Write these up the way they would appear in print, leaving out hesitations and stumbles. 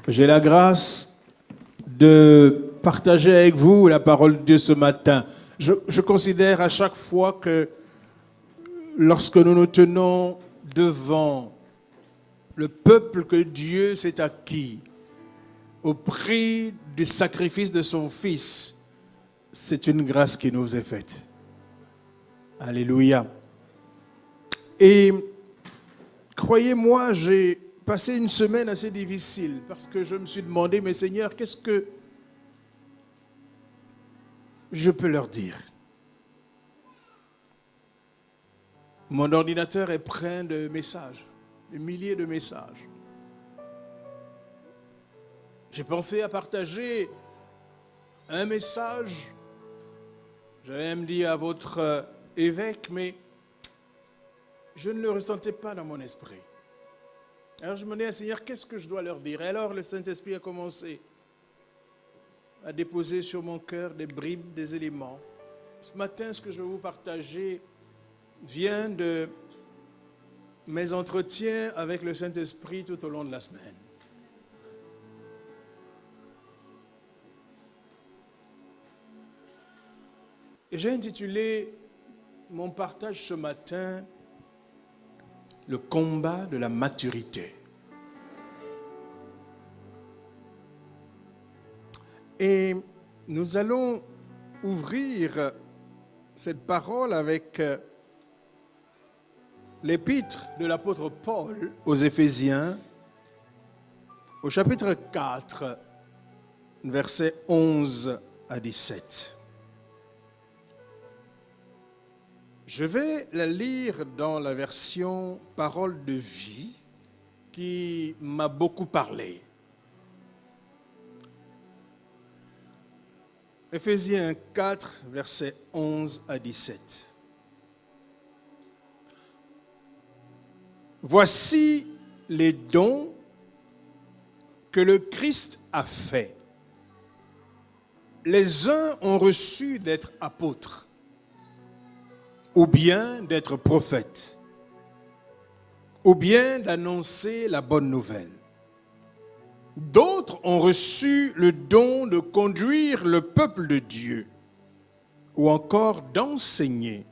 J'ai la grâce de partager avec vous la parole de Dieu ce matin. Je considère à chaque fois que lorsque nous nous tenons devant le peuple que Dieu s'est acquis au prix du sacrifice de son Fils, c'est une grâce qui nous est faite. Alléluia. Et croyez-moi, j'ai passé une semaine assez difficile parce que je me suis demandé, mais Seigneur, qu'est-ce que je peux leur dire? Mon ordinateur est plein de messages, de milliers de messages. J'ai pensé à partager un message, j'allais me dire à votre évêque, mais je ne le ressentais pas dans mon esprit. Alors je me disais, Seigneur, qu'est-ce que je dois leur dire? Et alors le Saint-Esprit a commencé à déposer sur mon cœur des bribes, des éléments. Ce matin, ce que je vais vous partager vient de mes entretiens avec le Saint-Esprit tout au long de la semaine. Et j'ai intitulé mon partage ce matin « Le combat de la maturité ». Et nous allons ouvrir cette parole avec l'épître de l'apôtre Paul aux Éphésiens, au chapitre 4, versets 11 à 17. Je vais la lire dans la version Parole de vie qui m'a beaucoup parlé. Éphésiens 4, versets 11 à 17. Voici les dons que le Christ a faits. Les uns ont reçu d'être apôtres, ou bien d'être prophètes, ou bien d'annoncer la bonne nouvelle. D'autres ont reçu le don de conduire le peuple de Dieu, ou encore d'enseigner.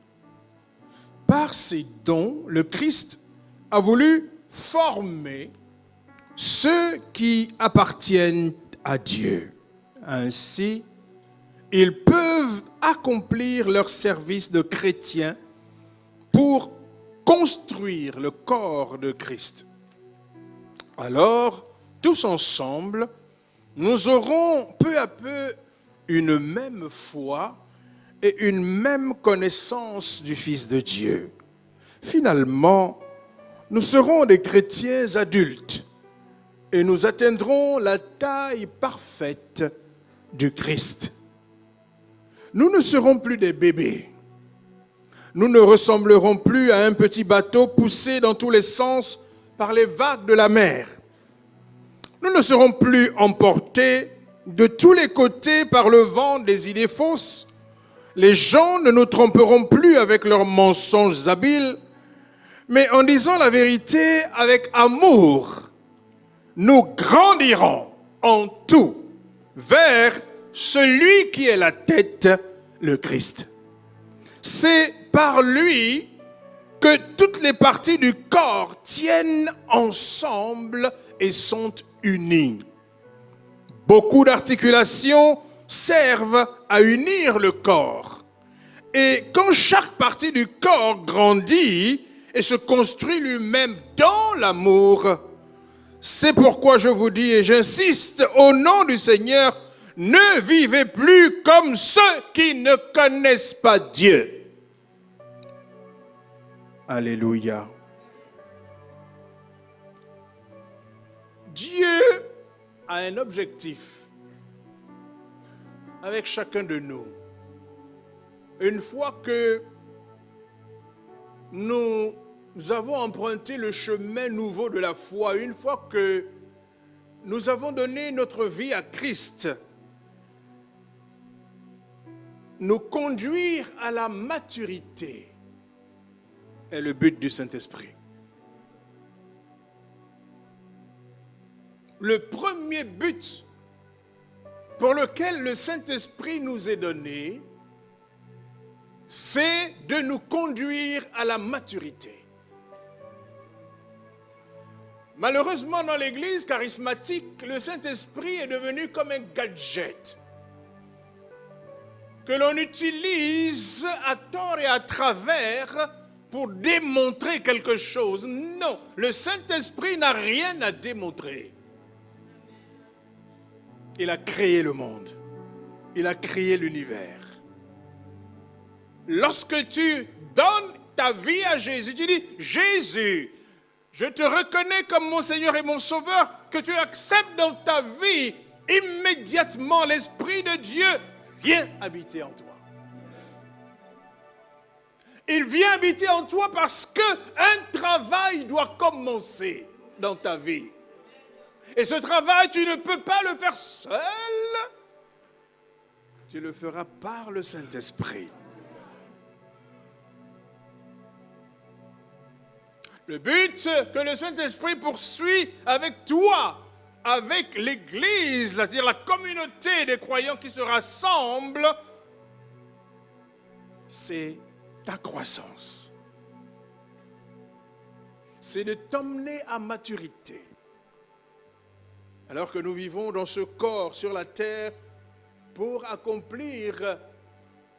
Par ces dons, le Christ a voulu former ceux qui appartiennent à Dieu. Ainsi, ils peuvent accomplir leur service de chrétien pour construire le corps de Christ. Alors, tous ensemble, nous aurons peu à peu une même foi et une même connaissance du Fils de Dieu. Finalement, nous serons des chrétiens adultes et nous atteindrons la taille parfaite du Christ. Nous ne serons plus des bébés. Nous ne ressemblerons plus à un petit bateau poussé dans tous les sens par les vagues de la mer. Nous ne serons plus emportés de tous les côtés par le vent des idées fausses. Les gens ne nous tromperont plus avec leurs mensonges habiles, mais en disant la vérité avec amour, nous grandirons en tout vers celui qui est la tête, le Christ. C'est par lui que toutes les parties du corps tiennent ensemble et sont unies. Beaucoup d'articulations servent à unir le corps. Et quand chaque partie du corps grandit et se construit lui-même dans l'amour, c'est pourquoi je vous dis et j'insiste au nom du Seigneur, ne vivez plus comme ceux qui ne connaissent pas Dieu. Alléluia. Dieu a un objectif avec chacun de nous. Une fois que nous avons emprunté le chemin nouveau de la foi, une fois que nous avons donné notre vie à Christ, nous conduire à la maturité est le but du Saint-Esprit. le premier but pour lequel le Saint-Esprit nous est donné, c'est de nous conduire à la maturité. Malheureusement, dans l'Église charismatique, le Saint-Esprit est devenu comme un gadget que l'on utilise à tort et à travers pour démontrer quelque chose. Non, le Saint-Esprit n'a rien à démontrer. Il a créé le monde. Il a créé l'univers. Lorsque tu donnes ta vie à Jésus, tu dis, Jésus, je te reconnais comme mon Seigneur et mon Sauveur, que tu acceptes dans ta vie, immédiatement l'Esprit de Dieu vient habiter en toi. Il vient habiter en toi parce qu'un travail doit commencer dans ta vie. Et ce travail, tu ne peux pas le faire seul. Tu le feras par le Saint-Esprit. Le but que le Saint-Esprit poursuit avec toi, avec l'Église, c'est-à-dire la communauté des croyants qui se rassemblent, c'est ta croissance. C'est de t'emmener à maturité. Alors que nous vivons dans ce corps sur la terre pour accomplir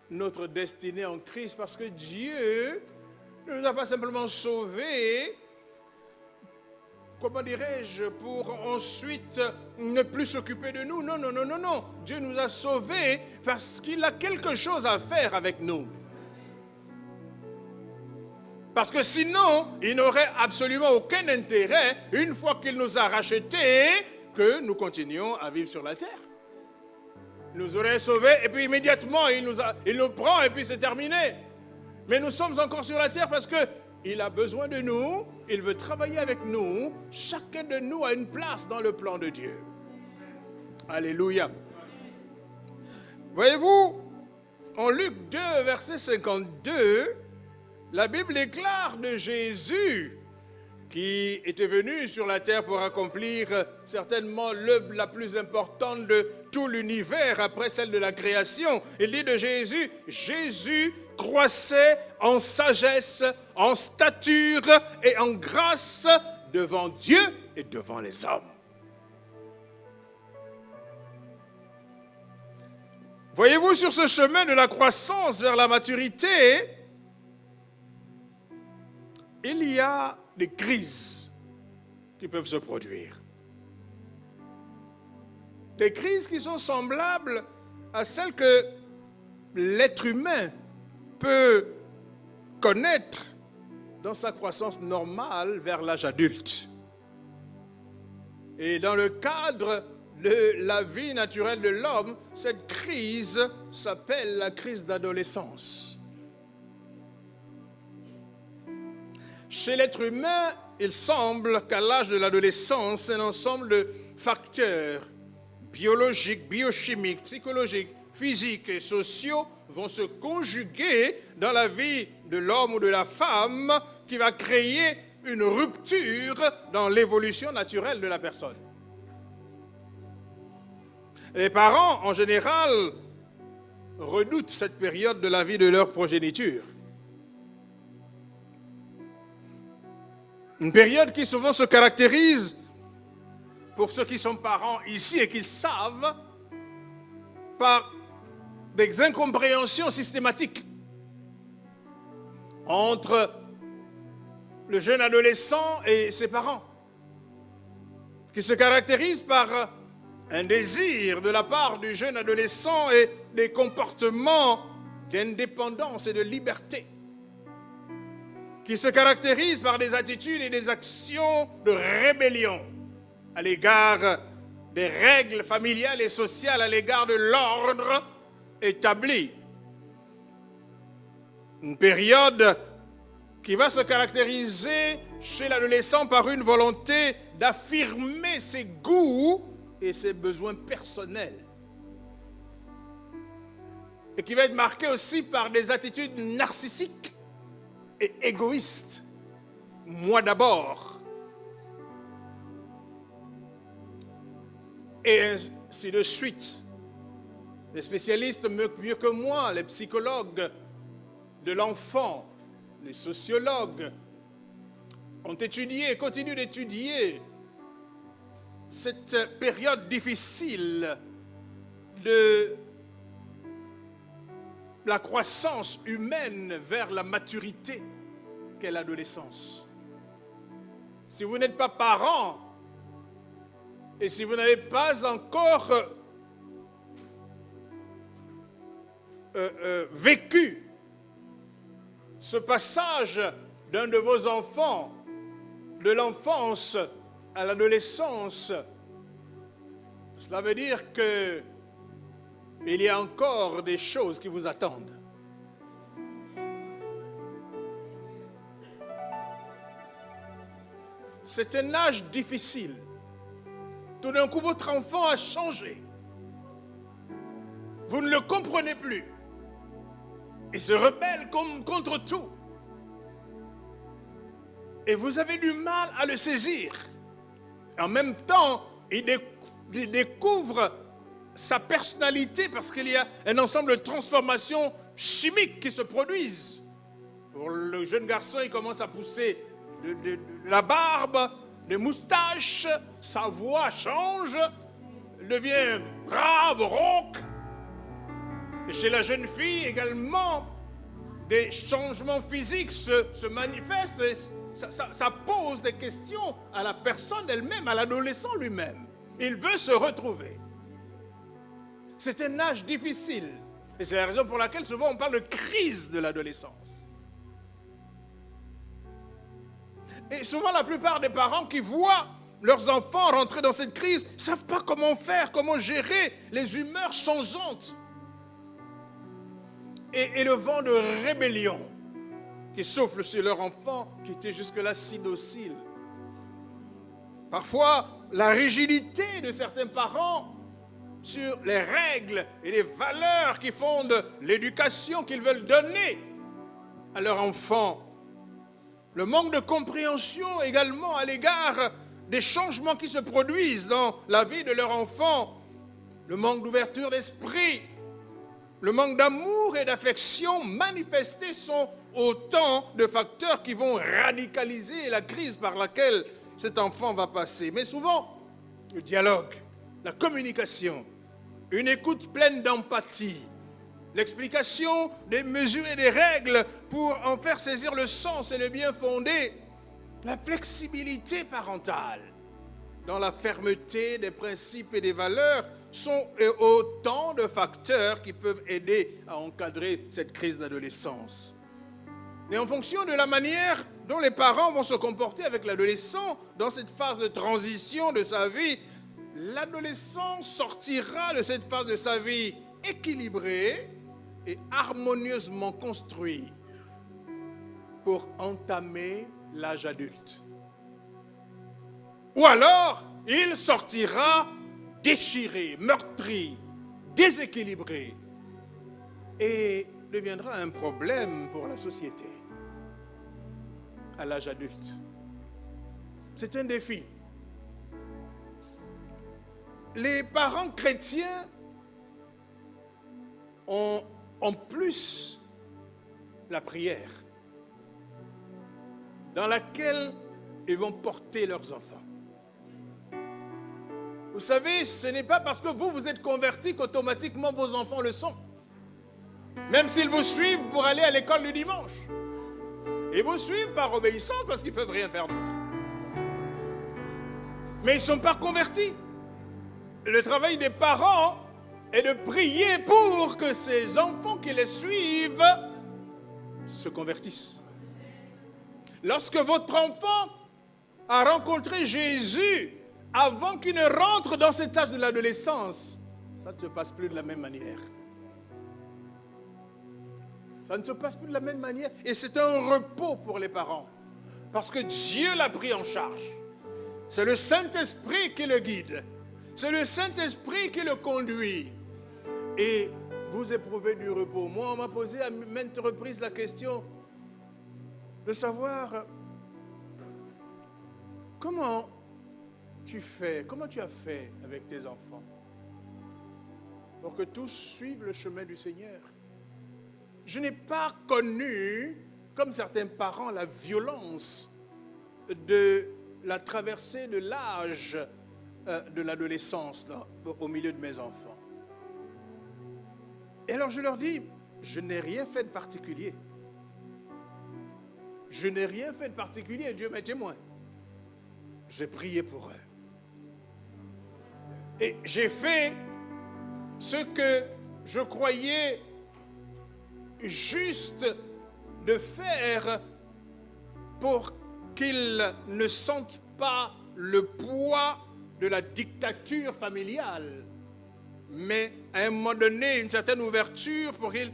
notre destinée en Christ, parce que Dieu ne nous a pas simplement sauvés, comment dirais-je, pour ensuite ne plus s'occuper de nous. Non, non, non, non, non. Dieu nous a sauvés parce qu'il a quelque chose à faire avec nous. Parce que sinon, il n'aurait absolument aucun intérêt, une fois qu'il nous a rachetés, que nous continuions à vivre sur la terre. Il nous aurait sauvés et puis immédiatement, il nous prend et puis c'est terminé. Mais nous sommes encore sur la terre parce qu'il a besoin de nous, il veut travailler avec nous. Chacun de nous a une place dans le plan de Dieu. Alléluia. Voyez-vous, en Luc 2, verset 52, la Bible déclare de Jésus qui était venu sur la terre pour accomplir certainement l'œuvre la plus importante de tout l'univers après celle de la création. Il dit de Jésus, Jésus croissait en sagesse, en stature et en grâce devant Dieu et devant les hommes. Voyez-vous, sur ce chemin de la croissance vers la maturité, il y a des crises qui peuvent se produire. Des crises qui sont semblables à celles que l'être humain peut connaître dans sa croissance normale vers l'âge adulte. Et dans le cadre de la vie naturelle de l'homme, cette crise s'appelle la crise d'adolescence. Chez l'être humain, il semble qu'à l'âge de l'adolescence, un ensemble de facteurs biologiques, biochimiques, psychologiques, physiques et sociaux vont se conjuguer dans la vie de l'homme ou de la femme qui va créer une rupture dans l'évolution naturelle de la personne. Les parents, en général, redoutent cette période de la vie de leur progéniture. Une période qui souvent se caractérise, pour ceux qui sont parents ici et qui le savent, par des incompréhensions systématiques entre le jeune adolescent et ses parents, qui se caractérise par un désir de la part du jeune adolescent et des comportements d'indépendance et de liberté, qui se caractérise par des attitudes et des actions de rébellion à l'égard des règles familiales et sociales, à l'égard de l'ordre établi. Une période qui va se caractériser chez l'adolescent par une volonté d'affirmer ses goûts et ses besoins personnels. Et qui va être marquée aussi par des attitudes narcissiques et égoïstes. Moi d'abord. Et ainsi de suite. Les spécialistes mieux que moi, les psychologues de l'enfant, les sociologues, ont étudié et continuent d'étudier cette période difficile de la croissance humaine vers la maturité qu'est l'adolescence. Si vous n'êtes pas parent et si vous n'avez pas encore vécu ce passage d'un de vos enfants, de l'enfance à l'adolescence, cela veut dire que il y a encore des choses qui vous attendent. C'est un âge difficile. Tout d'un coup, votre enfant a changé. Vous ne le comprenez plus. Il se rebelle contre tout. Et vous avez du mal à le saisir. En même temps, il découvre sa personnalité parce qu'il y a un ensemble de transformations chimiques qui se produisent. Pour le jeune garçon, il commence à pousser de la barbe, des moustaches, sa voix change, elle devient grave, rauque. Et chez la jeune fille également, des changements physiques se manifestent. Et ça pose des questions à la personne elle-même, à l'adolescent lui-même. Il veut se retrouver. C'est un âge difficile. Et c'est la raison pour laquelle souvent on parle de crise de l'adolescence. Et souvent la plupart des parents qui voient leurs enfants rentrer dans cette crise ne savent pas comment faire, comment gérer les humeurs changeantes. Et le vent de rébellion qui souffle sur leur enfant qui était jusque-là si docile. Parfois, la rigidité de certains parents sur les règles et les valeurs qui fondent l'éducation qu'ils veulent donner à leur enfant. Le manque de compréhension également à l'égard des changements qui se produisent dans la vie de leur enfant. Le manque d'ouverture d'esprit, le manque d'amour et d'affection manifestés sont autant de facteurs qui vont radicaliser la crise par laquelle cet enfant va passer. Mais souvent, le dialogue, la communication, une écoute pleine d'empathie, l'explication des mesures et des règles pour en faire saisir le sens et le bien fondé, la flexibilité parentale dans la fermeté des principes et des valeurs sont autant de facteurs qui peuvent aider à encadrer cette crise d'adolescence. Et en fonction de la manière dont les parents vont se comporter avec l'adolescent dans cette phase de transition de sa vie, l'adolescent sortira de cette phase de sa vie équilibrée et harmonieusement construit pour entamer l'âge adulte. Ou alors, il sortira déchiré, meurtri, déséquilibré et deviendra un problème pour la société à l'âge adulte. C'est un défi. Les parents chrétiens ont en plus la prière dans laquelle ils vont porter leurs enfants. Vous savez, ce n'est pas parce que vous êtes convertis qu'automatiquement vos enfants le sont. Même s'ils vous suivent pour aller à l'école du dimanche. Ils vous suivent par obéissance parce qu'ils ne peuvent rien faire d'autre. Mais ils ne sont pas convertis. Le travail des parents est de prier pour que ces enfants qui les suivent se convertissent. Lorsque votre enfant a rencontré Jésus avant qu'il ne rentre dans cet âge de l'adolescence, ça ne se passe plus de la même manière. Ça ne se passe plus de la même manière. Et c'est un repos pour les parents. Parce que Dieu l'a pris en charge. C'est le Saint-Esprit qui le guide. C'est le Saint-Esprit qui le conduit. Et vous éprouvez du repos. Moi, on m'a posé à maintes reprises la question de savoir comment comment tu as fait avec tes enfants pour que tous suivent le chemin du Seigneur? Je n'ai pas connu, comme certains parents, la violence de la traversée de l'âge de l'adolescence au milieu de mes enfants. Et alors je leur dis, je n'ai rien fait de particulier. Je n'ai rien fait de particulier, Dieu m'est témoin. J'ai prié pour eux. Et j'ai fait ce que je croyais juste de faire pour qu'ils ne sentent pas le poids de la dictature familiale, mais à un moment donné, une certaine ouverture pour qu'ils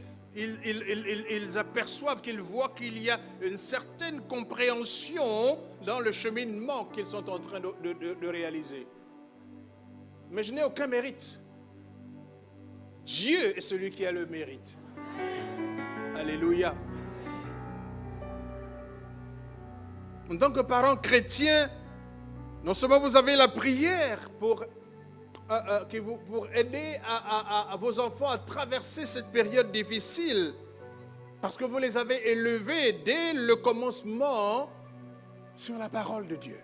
aperçoivent, qu'ils voient qu'il y a une certaine compréhension dans le cheminement qu'ils sont en train de réaliser. Mais je n'ai aucun mérite. Dieu est celui qui a le mérite. Alléluia. En tant que parents chrétiens, non seulement vous avez la prière pour aider à vos enfants à traverser cette période difficile, parce que vous les avez élevés dès le commencement sur la parole de Dieu.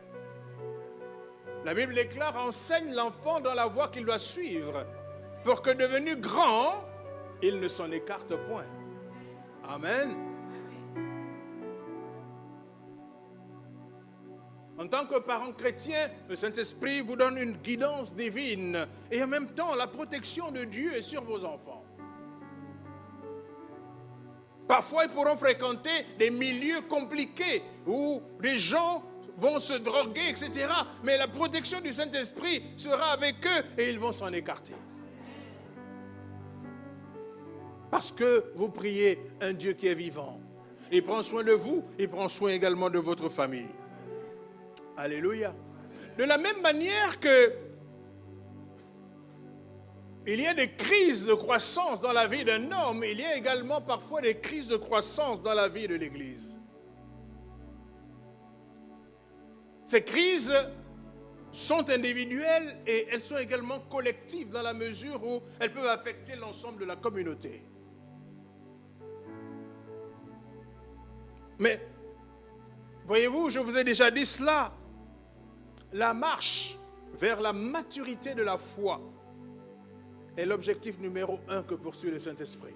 La Bible déclare, enseigne l'enfant dans la voie qu'il doit suivre, pour que devenu grand, il ne s'en écarte point. Amen. En tant que parent chrétien, le Saint-Esprit vous donne une guidance divine et en même temps la protection de Dieu est sur vos enfants. Parfois, ils pourront fréquenter des milieux compliqués où des gens vont se droguer, etc. Mais la protection du Saint-Esprit sera avec eux et ils vont s'en écarter. Parce que vous priez un Dieu qui est vivant. Il prend soin de vous, il prend soin également de votre famille. Alléluia. De la même manière que il y a des crises de croissance dans la vie d'un homme, il y a également parfois des crises de croissance dans la vie de l'Église. Ces crises sont individuelles et elles sont également collectives dans la mesure où elles peuvent affecter l'ensemble de la communauté. Mais, voyez-vous, je vous ai déjà dit cela, la marche vers la maturité de la foi est l'objectif numéro 1 que poursuit le Saint-Esprit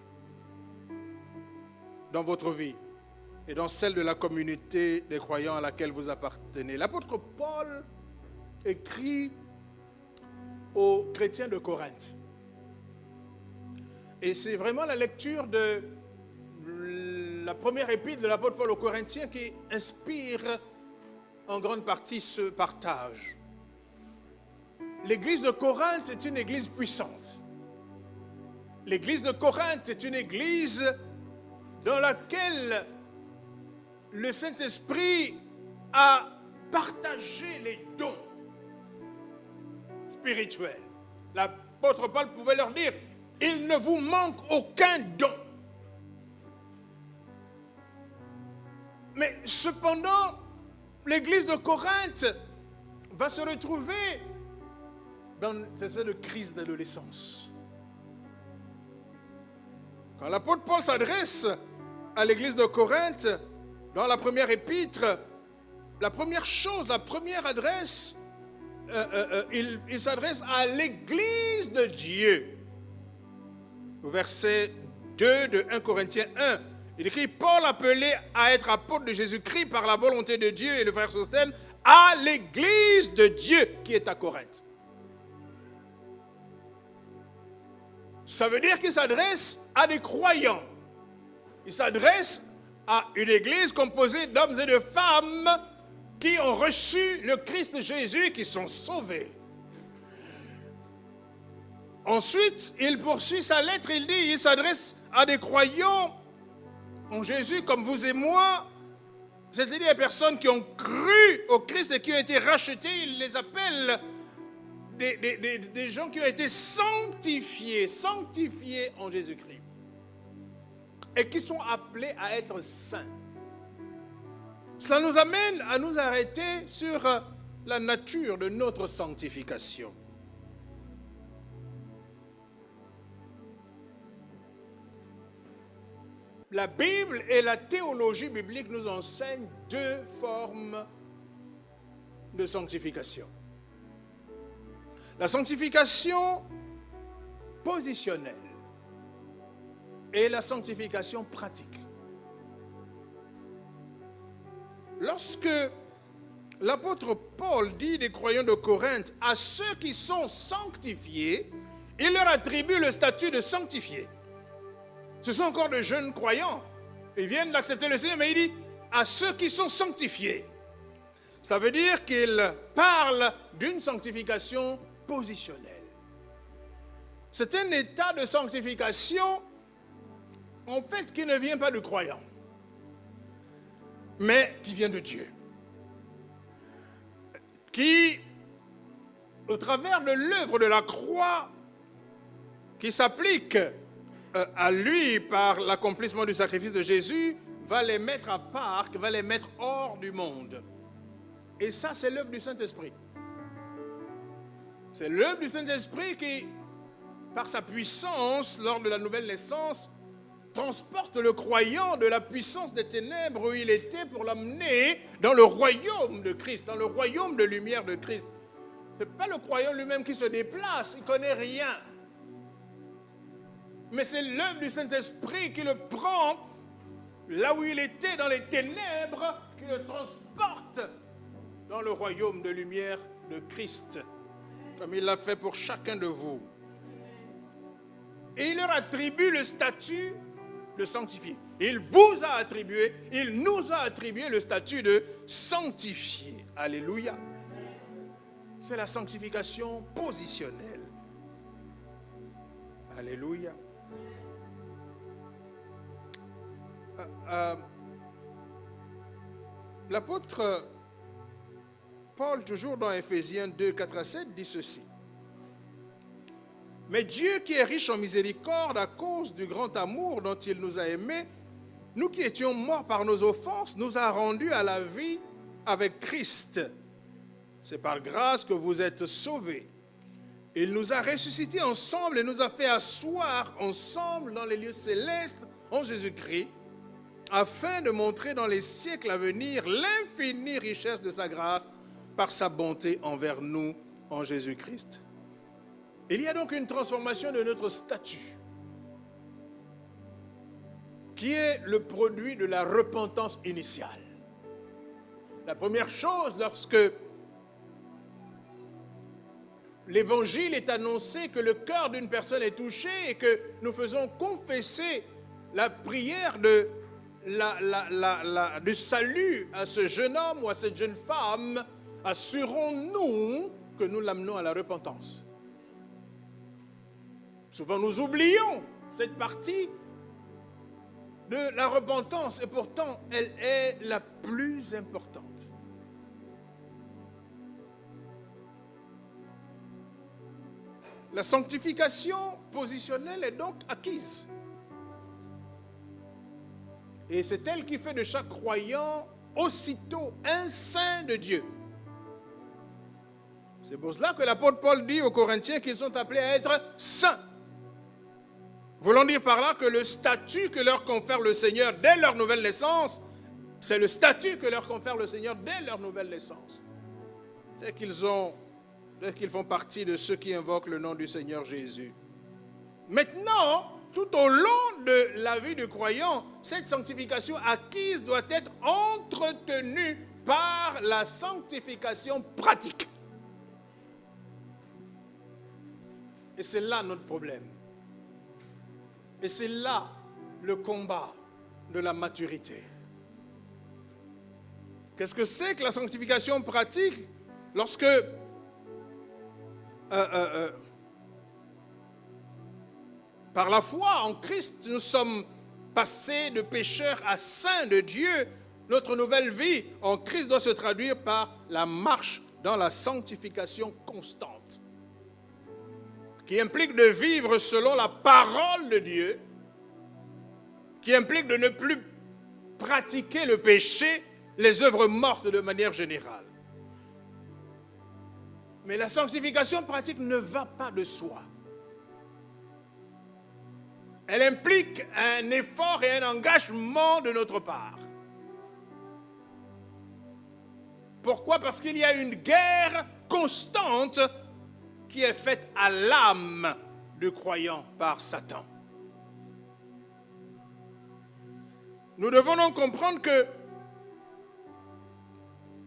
dans votre vie et dans celle de la communauté des croyants à laquelle vous appartenez. L'apôtre Paul écrit aux chrétiens de Corinthe. Et c'est vraiment la lecture de la première épître de l'apôtre Paul aux Corinthiens qui inspire en grande partie ce partage. L'église de Corinthe est une église puissante. L'église de Corinthe est une église dans laquelle le Saint-Esprit a partagé les dons spirituels. L'apôtre Paul pouvait leur dire, il ne vous manque aucun don. Mais cependant, l'église de Corinthe va se retrouver dans cette espèce de crise d'adolescence. Quand l'apôtre Paul s'adresse à l'église de Corinthe, dans la première épître, la première chose, la première adresse, il s'adresse à l'église de Dieu. Au verset 2 de 1 Corinthiens 1, il écrit, Paul appelé à être apôtre de Jésus-Christ par la volonté de Dieu, et le frère Sosthène, à l'église de Dieu qui est à Corinthe. Ça veut dire qu'il s'adresse à des croyants. Il s'adresse à une église composée d'hommes et de femmes qui ont reçu le Christ Jésus, qui sont sauvés. Ensuite, il poursuit sa lettre, il dit, il s'adresse à des croyants en Jésus comme vous et moi, c'est-à-dire des personnes qui ont cru au Christ et qui ont été rachetés, il les appelle des gens qui ont été sanctifiés en Jésus-Christ et qui sont appelés à être saints. Cela nous amène à nous arrêter sur la nature de notre sanctification. La Bible et la théologie biblique nous enseignent deux formes de sanctification. La sanctification positionnelle et la sanctification pratique. Lorsque l'apôtre Paul dit des croyants de Corinthe, à ceux qui sont sanctifiés, il leur attribue le statut de sanctifiés. Ce sont encore de jeunes croyants. Ils viennent d'accepter le Seigneur, mais il dit à ceux qui sont sanctifiés. Ça veut dire qu'il parle d'une sanctification positionnelle. C'est un état de sanctification, en fait, qui ne vient pas du croyant, mais qui vient de Dieu. Qui, au travers de l'œuvre de la croix, qui s'applique à lui par l'accomplissement du sacrifice de Jésus, va les mettre à part, va les mettre hors du monde. Et ça, c'est l'œuvre du Saint-Esprit. C'est l'œuvre du Saint-Esprit qui, par sa puissance, lors de la nouvelle naissance, transporte le croyant de la puissance des ténèbres où il était pour l'amener dans le royaume de Christ, dans le royaume de lumière de Christ. Ce n'est pas le croyant lui-même qui se déplace, il ne connaît rien. Mais c'est l'œuvre du Saint-Esprit qui le prend là où il était dans les ténèbres, qui le transporte dans le royaume de lumière de Christ, comme il l'a fait pour chacun de vous. Et il leur attribue le statut de sanctifié. Il vous a attribué, il nous a attribué le statut de sanctifié. Alléluia. C'est la sanctification positionnelle. Alléluia. L'apôtre Paul, toujours dans Éphésiens 2, 4 à 7, dit ceci. Mais Dieu qui est riche en miséricorde à cause du grand amour dont il nous a aimés, nous qui étions morts par nos offenses, nous a rendus à la vie avec Christ. C'est par grâce que vous êtes sauvés. Il nous a ressuscités ensemble et nous a fait asseoir ensemble dans les lieux célestes en Jésus-Christ, afin de montrer dans les siècles à venir l'infinie richesse de sa grâce par sa bonté envers nous en Jésus-Christ. Il y a donc une transformation de notre statut qui est le produit de la repentance initiale. La première chose, lorsque l'évangile est annoncé, que le cœur d'une personne est touché et que nous faisons confesser la prière du salut à ce jeune homme ou à cette jeune femme, assurons-nous que nous l'amenons à la repentance. Souvent nous oublions cette partie de la repentance et pourtant elle est la plus importante. La sanctification positionnelle est donc acquise. Et c'est elle qui fait de chaque croyant aussitôt un saint de Dieu. C'est pour cela que l'apôtre Paul dit aux Corinthiens qu'ils sont appelés à être saints. Voulant dire par là que le statut que leur confère le Seigneur dès leur nouvelle naissance, c'est le statut que leur confère le Seigneur dès leur nouvelle naissance. Dès qu'ils font partie de ceux qui invoquent le nom du Seigneur Jésus. Maintenant, tout au long de la vie du croyant, cette sanctification acquise doit être entretenue par la sanctification pratique. Et c'est là notre problème. Et c'est là le combat de la maturité. Qu'est-ce que c'est que la sanctification pratique? Lorsque par la foi en Christ, nous sommes passés de pécheurs à saints de Dieu, notre nouvelle vie en Christ doit se traduire par la marche dans la sanctification constante, qui implique de vivre selon la parole de Dieu, qui implique de ne plus pratiquer le péché, les œuvres mortes de manière générale. Mais la sanctification pratique ne va pas de soi. Elle implique un effort et un engagement de notre part. Pourquoi? Parce qu'il y a une guerre constante qui est faite à l'âme du croyant par Satan. Nous devons donc comprendre que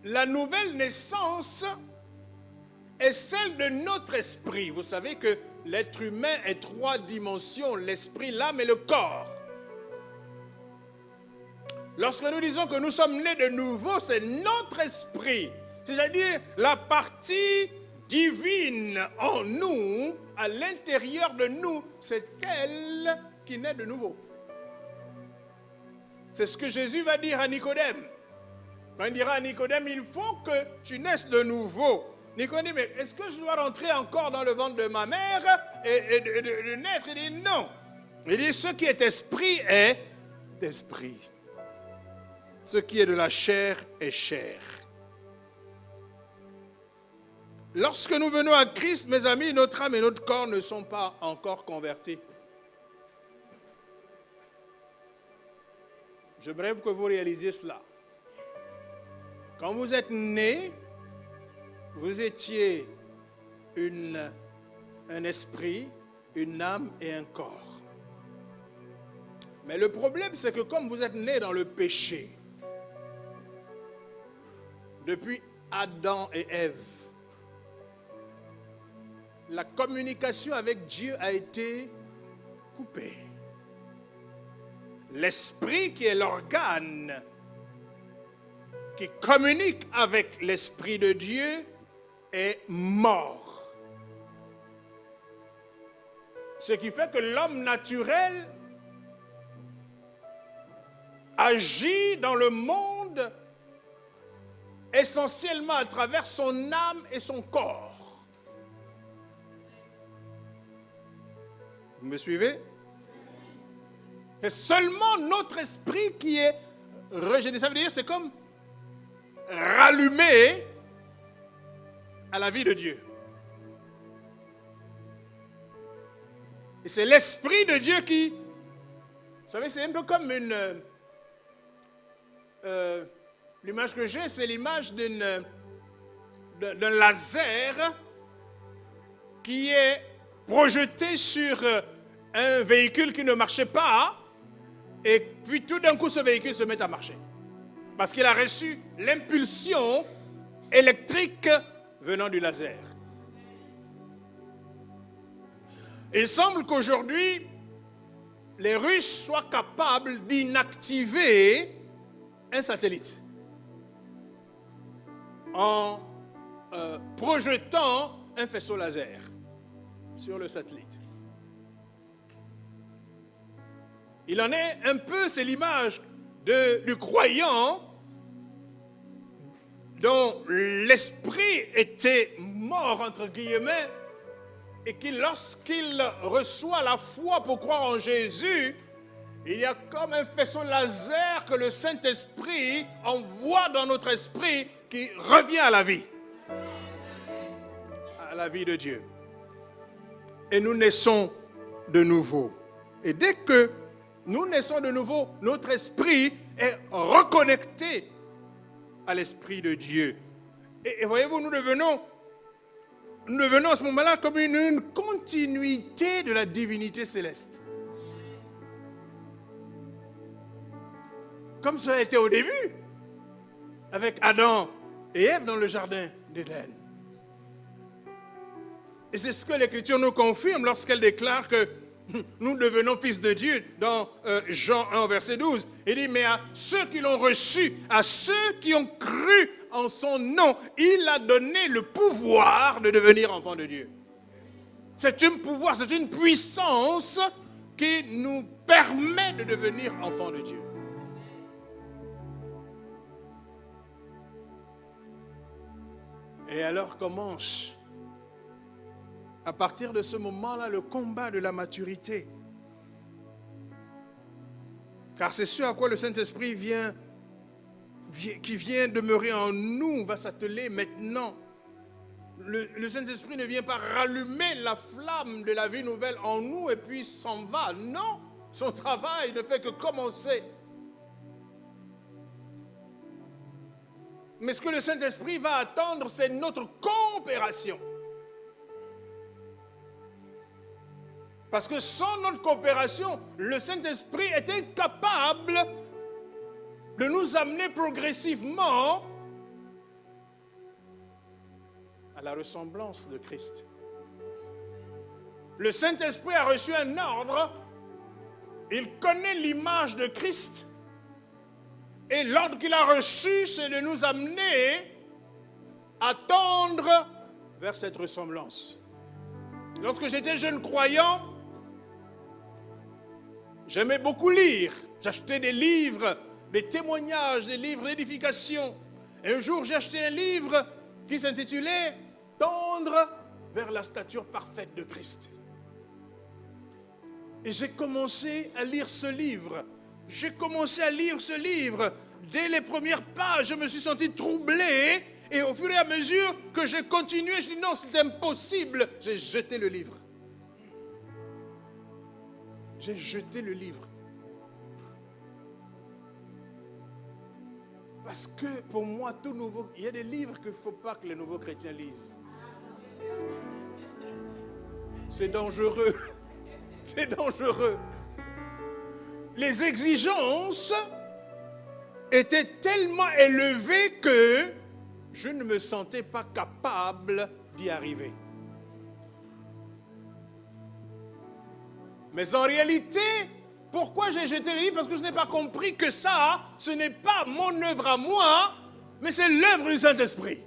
la nouvelle naissance est celle de notre esprit. Vous savez que l'être humain est 3 dimensions, l'esprit, l'âme et le corps. Lorsque nous disons que nous sommes nés de nouveau, c'est notre esprit, c'est-à-dire la partie divine en nous, à l'intérieur de nous, c'est elle qui naît de nouveau. C'est ce que Jésus va dire à Nicodème. Quand il dira à Nicodème, il faut que tu naisses de nouveau. Nicodème dit, mais est-ce que je dois rentrer encore dans le ventre de ma mère et de naître? Il dit non. Il dit, ce qui est esprit est esprit. Ce qui est de la chair est chair. Lorsque nous venons à Christ, mes amis, notre âme et notre corps ne sont pas encore convertis. J'aimerais que vous réalisiez cela. Quand vous êtes né, vous étiez un esprit, une âme et un corps. Mais le problème, c'est que comme vous êtes né dans le péché, depuis Adam et Ève, la communication avec Dieu a été coupée. L'esprit qui est l'organe qui communique avec l'Esprit de Dieu est mort. Ce qui fait que l'homme naturel agit dans le monde essentiellement à travers son âme et son corps. Vous me suivez? C'est seulement notre esprit qui est régénéré. Ça veut dire que c'est comme rallumé à la vie de Dieu. Et c'est l'Esprit de Dieu qui... Vous savez, c'est un peu comme l'image que j'ai, c'est l'image d'un laser qui est projeté sur un véhicule qui ne marchait pas, et puis tout d'un coup ce véhicule se met à marcher. Parce qu'il a reçu l'impulsion électrique venant du laser. Il semble qu'aujourd'hui, les Russes soient capables d'inactiver un satellite en projetant un faisceau laser sur le satellite. Il en est un peu, c'est l'image du croyant dont l'esprit était mort, entre guillemets, et qui, lorsqu'il reçoit la foi pour croire en Jésus, il y a comme un faisceau laser que le Saint-Esprit envoie dans notre esprit qui revient à la vie de Dieu. Et nous naissons de nouveau. Et dès que nous naissons de nouveau, notre esprit est reconnecté à l'Esprit de Dieu. Et voyez-vous, nous devenons à ce moment-là comme une continuité de la divinité céleste. Comme ça a été au début, avec Adam et Ève dans le jardin d'Éden. Et c'est ce que l'Écriture nous confirme lorsqu'elle déclare que nous devenons fils de Dieu dans Jean 1, verset 12. Il dit, mais à ceux qui l'ont reçu, à ceux qui ont cru en son nom, il a donné le pouvoir de devenir enfants de Dieu. C'est un pouvoir, c'est une puissance qui nous permet de devenir enfants de Dieu. Et alors commence, à partir de ce moment-là, le combat de la maturité. Car c'est ce à quoi le Saint-Esprit qui vient demeurer en nous, va s'atteler maintenant le Saint-Esprit ne vient pas rallumer la flamme de la vie nouvelle en nous et puis s'en va. Non, son travail ne fait que commencer. Mais ce que le Saint-Esprit va attendre, c'est notre coopération. Parce que sans notre coopération, le Saint-Esprit est incapable de nous amener progressivement à la ressemblance de Christ. Le Saint-Esprit a reçu un ordre, il connaît l'image de Christ, et l'ordre qu'il a reçu, c'est de nous amener à tendre vers cette ressemblance. Lorsque j'étais jeune croyant, j'aimais beaucoup lire. J'achetais des livres, des témoignages, des livres d'édification. Et un jour, j'ai acheté un livre qui s'intitulait « Tendre vers la stature parfaite de Christ ». Et j'ai commencé à lire ce livre. Dès les premières pages, je me suis senti troublé. Et au fur et à mesure que je continuais, je dis non, c'est impossible. J'ai jeté le livre. Parce que pour moi, tout nouveau, il y a des livres qu'il ne faut pas que les nouveaux chrétiens lisent. C'est dangereux. C'est dangereux. Les exigences étaient tellement élevées que je ne me sentais pas capable d'y arriver. Mais en réalité, pourquoi j'ai jeté le livre? Parce que je n'ai pas compris que ça, ce n'est pas mon œuvre à moi, mais c'est l'œuvre du Saint-Esprit.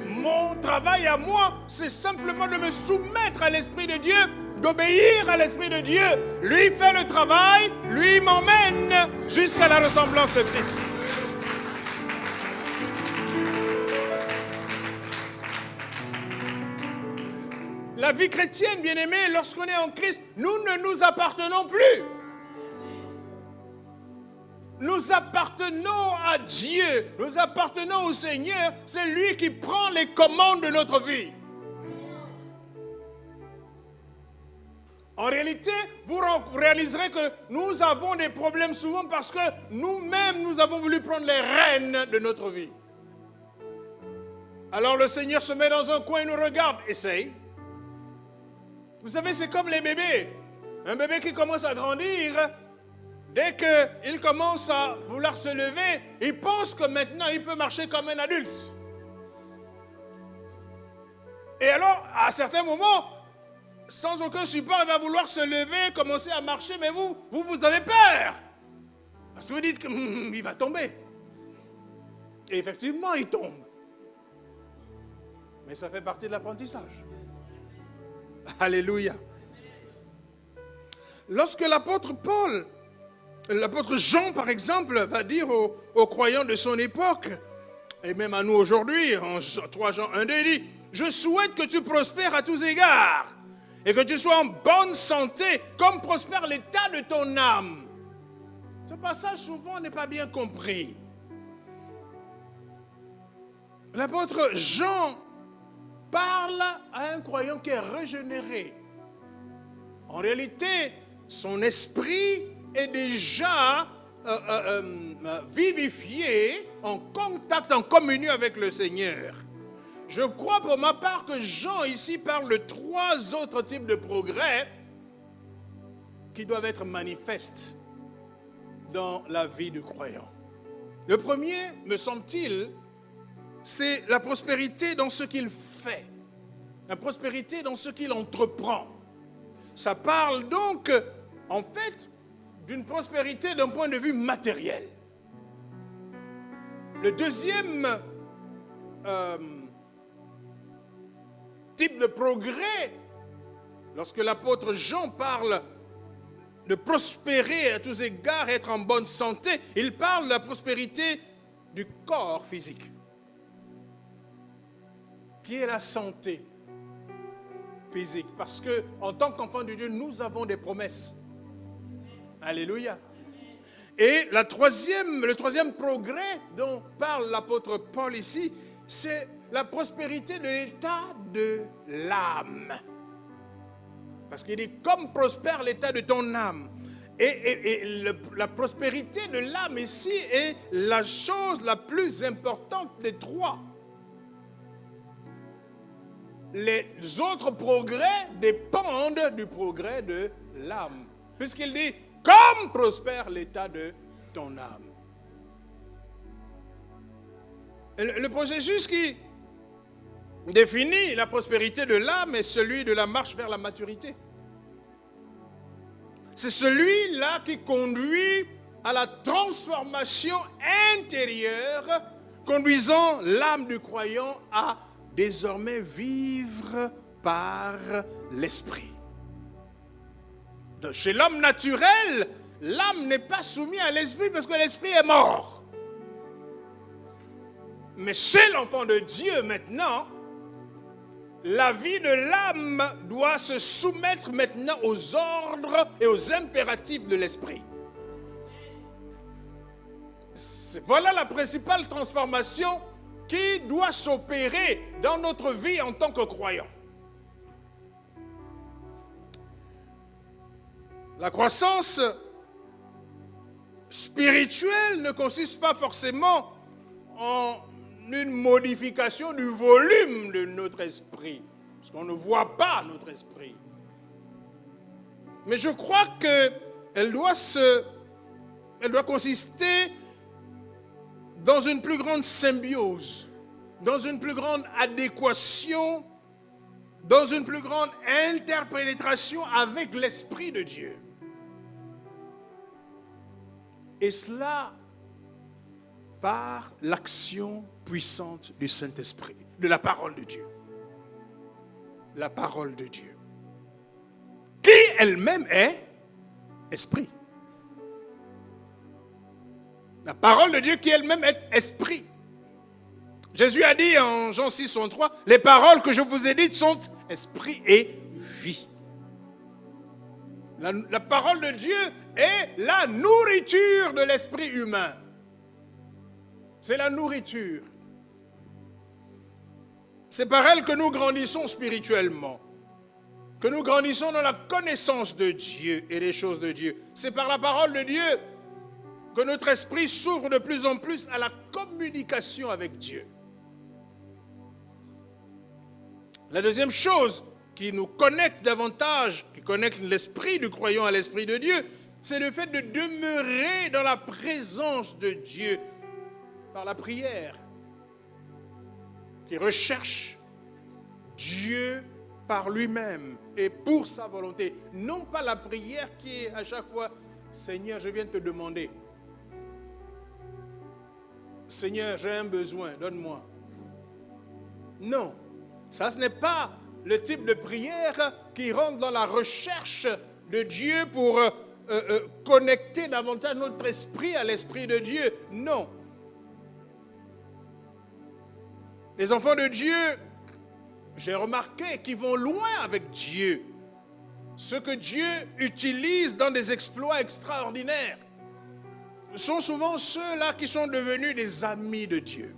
Mon travail à moi, c'est simplement de me soumettre à l'Esprit de Dieu, d'obéir à l'Esprit de Dieu. Lui fait le travail, lui m'emmène jusqu'à la ressemblance de Christ. La vie chrétienne, bien-aimée, lorsqu'on est en Christ, nous ne nous appartenons plus. Nous appartenons à Dieu, nous appartenons au Seigneur, c'est lui qui prend les commandes de notre vie. En réalité, vous réaliserez que nous avons des problèmes souvent parce que nous-mêmes, nous avons voulu prendre les rênes de notre vie. Alors le Seigneur se met dans un coin et nous regarde. Essaye. Vous savez, c'est comme les bébés. Un bébé qui commence à grandir, dès qu'il commence à vouloir se lever, il pense que maintenant il peut marcher comme un adulte. Et alors, à certains moments, sans aucun support, il va vouloir se lever, commencer à marcher, mais vous avez peur. Parce que vous dites qu'il va tomber. Et effectivement, il tombe. Mais ça fait partie de l'apprentissage. Alléluia. Lorsque l'apôtre Jean, par exemple, va dire aux croyants de son époque, et même à nous aujourd'hui, en 3 Jean 1, 2, il dit, « Je souhaite que tu prospères à tous égards, et que tu sois en bonne santé, comme prospère l'état de ton âme. » Ce passage, souvent, n'est pas bien compris. L'apôtre Jean parle à un croyant qui est régénéré. En réalité, son esprit est déjà vivifié, en contact, en communion avec le Seigneur. Je crois pour ma part que Jean ici parle de 3 autres types de progrès qui doivent être manifestes dans la vie du croyant. Le premier, me semble-t-il, c'est la prospérité dans ce qu'il fait, la prospérité dans ce qu'il entreprend. Ça parle donc, en fait, d'une prospérité d'un point de vue matériel. Le deuxième type de progrès, lorsque l'apôtre Jean parle de prospérer à tous égards, être en bonne santé, il parle de la prospérité du corps physique, qui est la santé physique. Parce que en tant qu'enfants de Dieu, nous avons des promesses. Alléluia. Et le troisième progrès dont parle l'apôtre Paul ici, c'est la prospérité de l'état de l'âme. Parce qu'il dit, comme prospère l'état de ton âme. La prospérité de l'âme ici est la chose la plus importante des trois. Les autres progrès dépendent du progrès de l'âme. Puisqu'il dit, comme prospère l'état de ton âme. Le processus qui définit la prospérité de l'âme est celui de la marche vers la maturité. C'est celui-là qui conduit à la transformation intérieure, conduisant l'âme du croyant à désormais vivre par l'esprit. Donc, chez l'homme naturel, l'âme n'est pas soumise à l'esprit parce que l'esprit est mort. Mais chez l'enfant de Dieu maintenant, la vie de l'âme doit se soumettre maintenant aux ordres et aux impératifs de l'esprit. Voilà la principale transformation qui doit s'opérer dans notre vie en tant que croyants. La croissance spirituelle ne consiste pas forcément en une modification du volume de notre esprit, parce qu'on ne voit pas notre esprit. Mais je crois qu'elle doit consister dans une plus grande symbiose, dans une plus grande adéquation, dans une plus grande interpénétration avec l'Esprit de Dieu. Et cela par l'action puissante du Saint-Esprit, de la parole de Dieu. La parole de Dieu, qui elle-même est esprit. La parole de Dieu qui elle-même est esprit. Jésus a dit en Jean 6, 3, les paroles que je vous ai dites sont esprit et vie. La parole de Dieu est la nourriture de l'esprit humain. C'est la nourriture. C'est par elle que nous grandissons spirituellement, que nous grandissons dans la connaissance de Dieu et des choses de Dieu. C'est par la parole de Dieu que notre esprit s'ouvre de plus en plus à la communication avec Dieu. La deuxième chose qui nous connecte davantage, qui connecte l'esprit du croyant à l'esprit de Dieu, c'est le fait de demeurer dans la présence de Dieu par la prière, qui recherche Dieu par lui-même et pour sa volonté. Non pas la prière qui est à chaque fois, Seigneur, je viens te demander. Seigneur, j'ai un besoin, donne-moi. Non, ça ce n'est pas le type de prière qui rentre dans la recherche de Dieu pour connecter davantage notre esprit à l'esprit de Dieu. Non. Les enfants de Dieu, j'ai remarqué qu'ils vont loin avec Dieu. Ce que Dieu utilise dans des exploits extraordinaires sont souvent ceux-là qui sont devenus des amis de Dieu.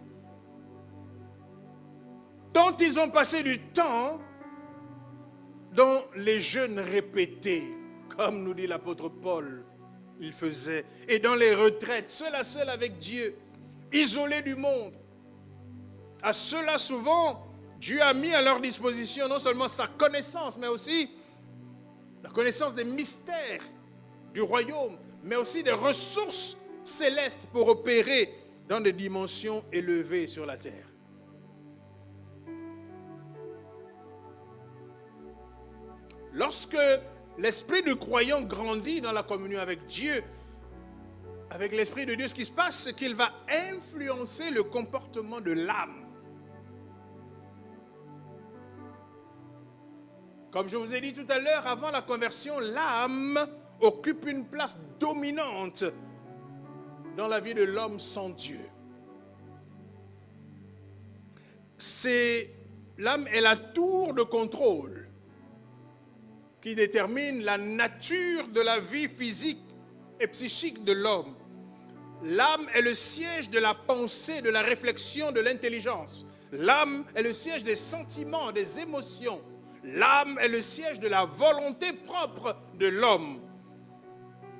Tant ils ont passé du temps dans les jeûnes répétés, comme nous dit l'apôtre Paul, il faisait, et dans les retraites, seul à seul avec Dieu, isolés du monde. À ceux-là, souvent, Dieu a mis à leur disposition non seulement sa connaissance, mais aussi la connaissance des mystères du royaume, mais aussi des ressources célestes pour opérer dans des dimensions élevées sur la terre. Lorsque l'esprit du croyant grandit dans la communion avec Dieu, avec l'esprit de Dieu, ce qui se passe, c'est qu'il va influencer le comportement de l'âme. Comme je vous ai dit tout à l'heure, avant la conversion, l'âme occupe une place dominante dans la vie de l'homme sans Dieu. L'âme est la tour de contrôle qui détermine la nature de la vie physique et psychique de l'homme. L'âme est le siège de la pensée, de la réflexion, de l'intelligence. L'âme est le siège des sentiments, des émotions. L'âme est le siège de la volonté propre de l'homme.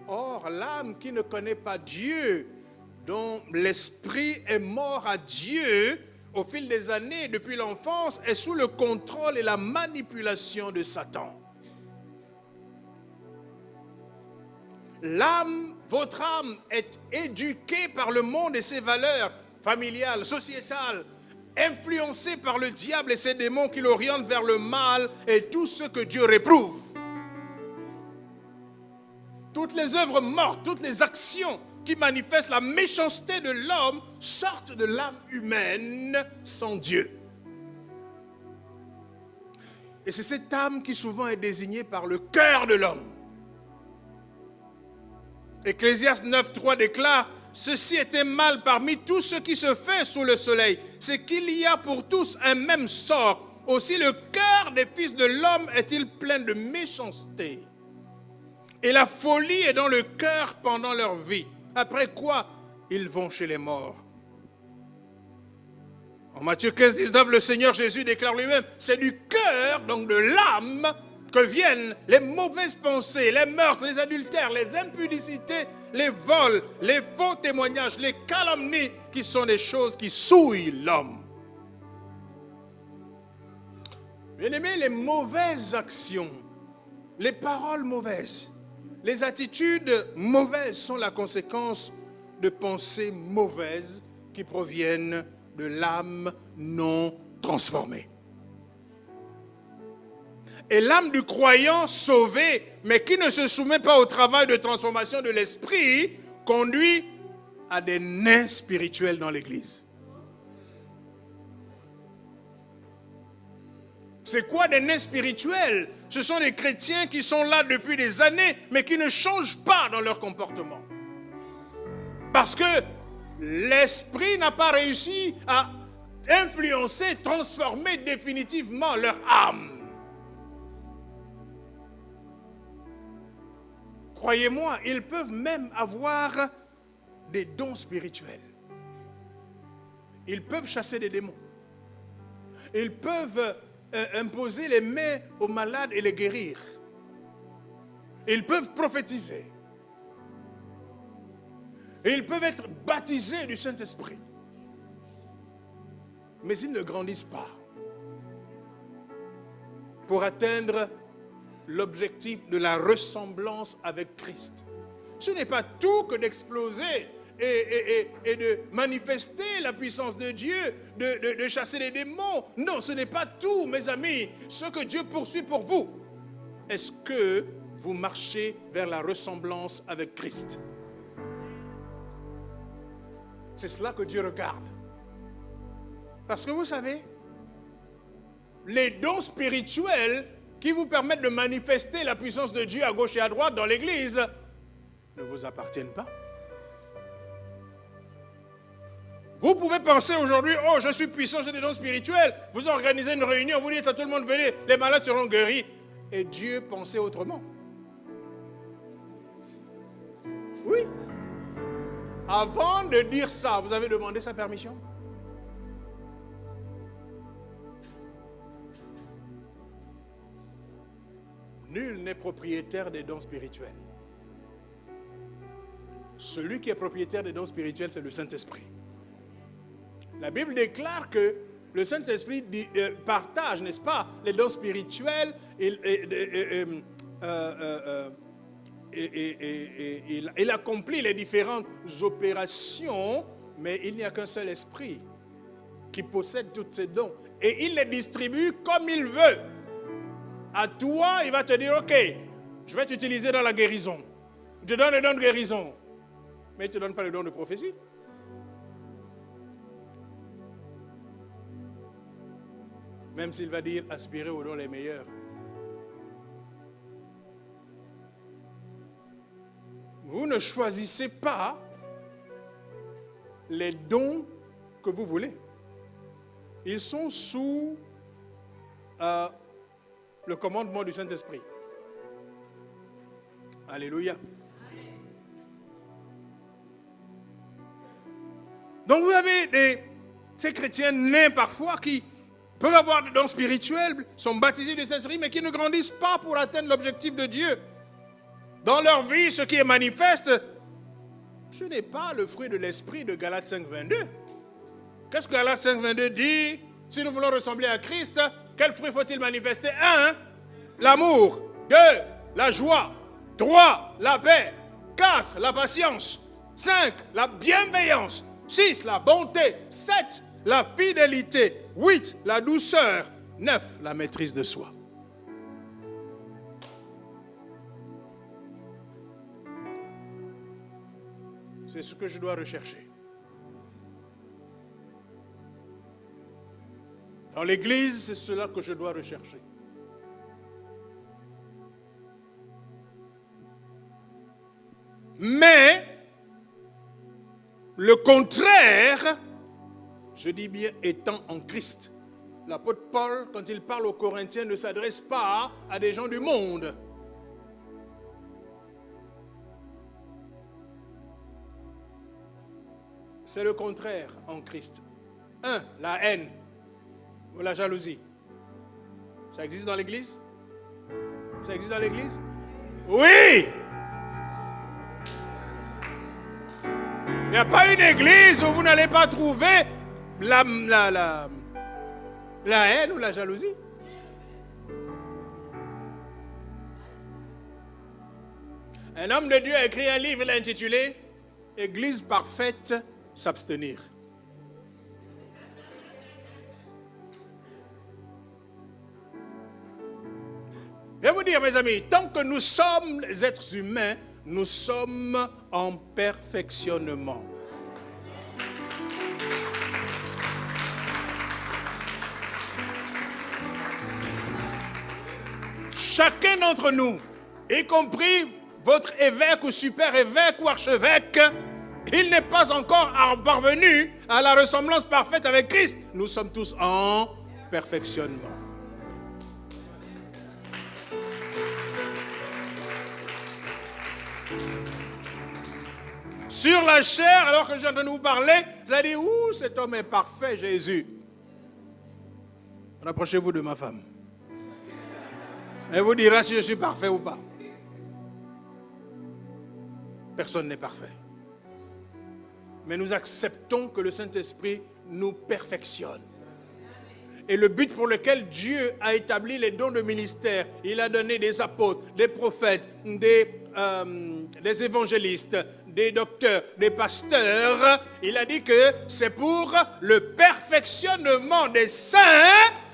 Or, l'âme qui ne connaît pas Dieu, dont l'esprit est mort à Dieu au fil des années, depuis l'enfance, est sous le contrôle et la manipulation de Satan. L'âme, votre âme, est éduquée par le monde et ses valeurs familiales, sociétales, influencée par le diable et ses démons qui l'orientent vers le mal et tout ce que Dieu réprouve. Toutes les œuvres mortes, toutes les actions qui manifestent la méchanceté de l'homme sortent de l'âme humaine sans Dieu. Et c'est cette âme qui souvent est désignée par le cœur de l'homme. Ecclésiaste 9.3 déclare: ceci était mal parmi tout ce qui se fait sous le soleil, c'est qu'il y a pour tous un même sort. Aussi le cœur des fils de l'homme est-il plein de méchanceté. Et la folie est dans le cœur pendant leur vie. Après quoi, ils vont chez les morts. En Matthieu 15.19, le Seigneur Jésus déclare lui-même: c'est du cœur, donc de l'âme, que viennent les mauvaises pensées, les meurtres, les adultères, les impudicités, les vols, les faux témoignages, les calomnies, qui sont des choses qui souillent l'homme. Bien-aimés, les mauvaises actions, les paroles mauvaises, les attitudes mauvaises sont la conséquence de pensées mauvaises qui proviennent de l'âme non transformée. Et l'âme du croyant sauvé, mais qui ne se soumet pas au travail de transformation de l'esprit, conduit à des nains spirituels dans l'église. C'est quoi des nains spirituels? Ce sont des chrétiens qui sont là depuis des années, mais qui ne changent pas dans leur comportement. Parce que l'esprit n'a pas réussi à influencer, transformer définitivement leur âme. Croyez-moi, ils peuvent même avoir des dons spirituels. Ils peuvent chasser des démons. Ils peuvent imposer les mains aux malades et les guérir. Ils peuvent prophétiser. Et ils peuvent être baptisés du Saint-Esprit. Mais ils ne grandissent pas pour atteindre l'objectif de la ressemblance avec Christ. Ce n'est pas tout que d'exploser et de manifester la puissance de Dieu, de chasser les démons. Non, ce n'est pas tout, mes amis. Ce que Dieu poursuit pour vous, est-ce que vous marchez vers la ressemblance avec Christ? C'est cela que Dieu regarde. Parce que vous savez, les dons spirituels qui vous permettent de manifester la puissance de Dieu à gauche et à droite dans l'église ne vous appartiennent pas. Vous pouvez penser aujourd'hui: oh, je suis puissant, j'ai des dons spirituels. Vous organisez une réunion, vous dites à tout le monde: venez, les malades seront guéris. Et Dieu pensait autrement. Oui. Avant de dire ça, vous avez demandé sa permission? Nul n'est propriétaire des dons spirituels. Celui qui est propriétaire des dons spirituels, c'est le Saint-Esprit. La Bible déclare que le Saint-Esprit partage, n'est-ce pas, les dons spirituels il accomplit les différentes opérations, mais il n'y a qu'un seul esprit qui possède tous ces dons. Et il les distribue comme il veut. À toi, il va te dire: ok, je vais t'utiliser dans la guérison. Je te donne le don de guérison. Mais il ne te donne pas le don de prophétie. Même s'il va dire: aspirez aux dons les meilleurs. Vous ne choisissez pas les dons que vous voulez. Ils sont sous le commandement du Saint-Esprit. Alléluia. Donc vous avez ces chrétiens nains parfois qui peuvent avoir des dons spirituels, sont baptisés de Saint-Esprit, mais qui ne grandissent pas pour atteindre l'objectif de Dieu. Dans leur vie, ce qui est manifeste, ce n'est pas le fruit de l'esprit de Galates 5, 22. Qu'est-ce que Galates 5, 22 dit? Si nous voulons ressembler à Christ, quel fruit faut-il manifester? 1. L'amour. 2. La joie. 3. La paix. 4. La patience. 5. La bienveillance. 6. La bonté. 7. La fidélité. 8. La douceur. 9. La maîtrise de soi. C'est ce que je dois rechercher. Dans l'Église, c'est cela que je dois rechercher. Mais, le contraire, je dis bien étant en Christ. L'apôtre Paul, quand il parle aux Corinthiens, ne s'adresse pas à des gens du monde. C'est le contraire en Christ. 1. La haine ou la jalousie. Ça existe dans l'Église? Ça existe dans l'Église? Oui! Il n'y a pas une église où vous n'allez pas trouver la haine ou la jalousie. Un homme de Dieu a écrit un livre, il l'a intitulé « Église parfaite, s'abstenir ». Je vais vous dire, mes amis, tant que nous sommes les êtres humains, nous sommes en perfectionnement. Chacun d'entre nous, y compris votre évêque ou super évêque ou archevêque, il n'est pas encore parvenu à la ressemblance parfaite avec Christ. Nous sommes tous en perfectionnement. Sur la chair, alors que j'entends vous parler, vous allez dire, ouh, cet homme est parfait, Jésus. Rapprochez-vous de ma femme. Elle vous dira si je suis parfait ou pas. Personne n'est parfait. Mais nous acceptons que le Saint-Esprit nous perfectionne. Et le but pour lequel Dieu a établi les dons de ministère, il a donné des apôtres, des prophètes, des évangélistes, des docteurs, des pasteurs, il a dit que c'est pour le perfectionnement des saints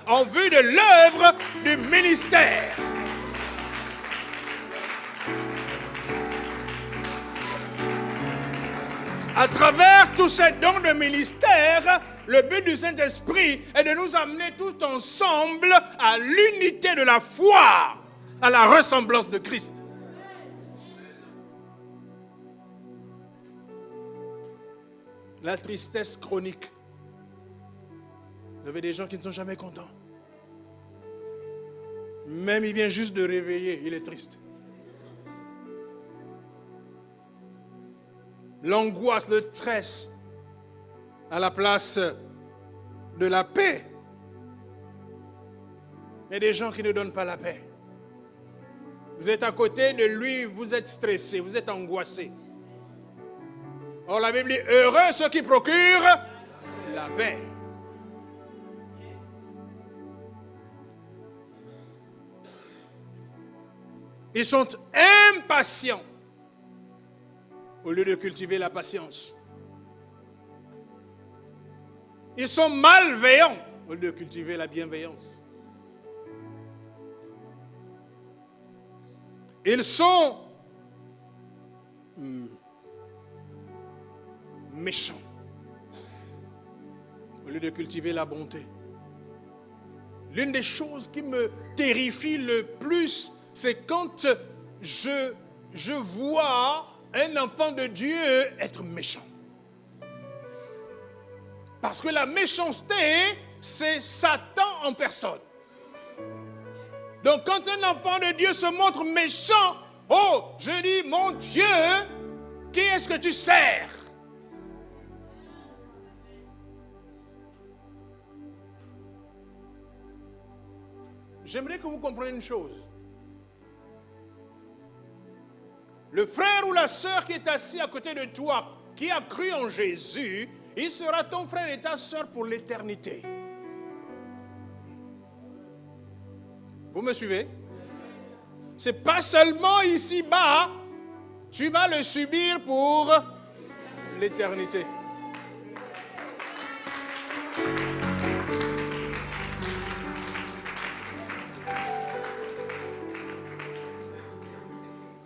en vue de l'œuvre du ministère. À travers tous ces dons de ministère, le but du Saint-Esprit est de nous amener tout ensemble à l'unité de la foi, à la ressemblance de Christ. La tristesse chronique. Vous avez des gens qui ne sont jamais contents. Même il vient juste de réveiller, il est triste. L'angoisse, le stress, à la place de la paix. Il y a des gens qui ne donnent pas la paix. Vous êtes à côté de lui, vous êtes stressé, vous êtes angoissé. Or la Bible dit, heureux ceux qui procurent la paix. Ils sont impatients au lieu de cultiver la patience. Ils sont malveillants au lieu de cultiver la bienveillance. Ils sont méchants au lieu de cultiver la bonté. L'une des choses qui me terrifie le plus, c'est quand je vois un enfant de Dieu être méchant. Parce que la méchanceté, c'est Satan en personne. Donc quand un enfant de Dieu se montre méchant, oh, je dis, mon Dieu, qui est-ce que tu sers? j'aimerais que vous compreniez une chose. Le frère ou la sœur qui est assis à côté de toi, qui a cru en Jésus, il sera ton frère et ta sœur pour l'éternité. Vous me suivez? C'est pas seulement ici-bas, tu vas le subir pour l'éternité.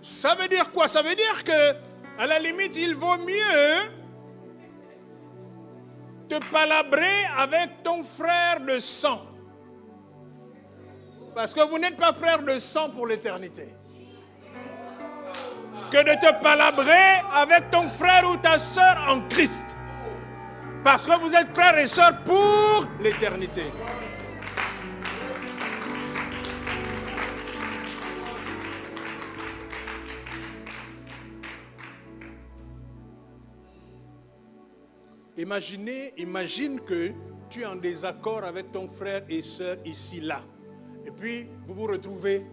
Ça veut dire quoi? Ça veut dire que, à la limite, il vaut mieux te palabrer avec ton frère de sang. Parce que vous n'êtes pas frère de sang pour l'éternité. Que de te palabrer avec ton frère ou ta sœur en Christ. Parce que vous êtes frères et sœurs pour l'éternité. Imagine que tu es en désaccord avec ton frère et sœur ici, là. Et puis, vous vous retrouvez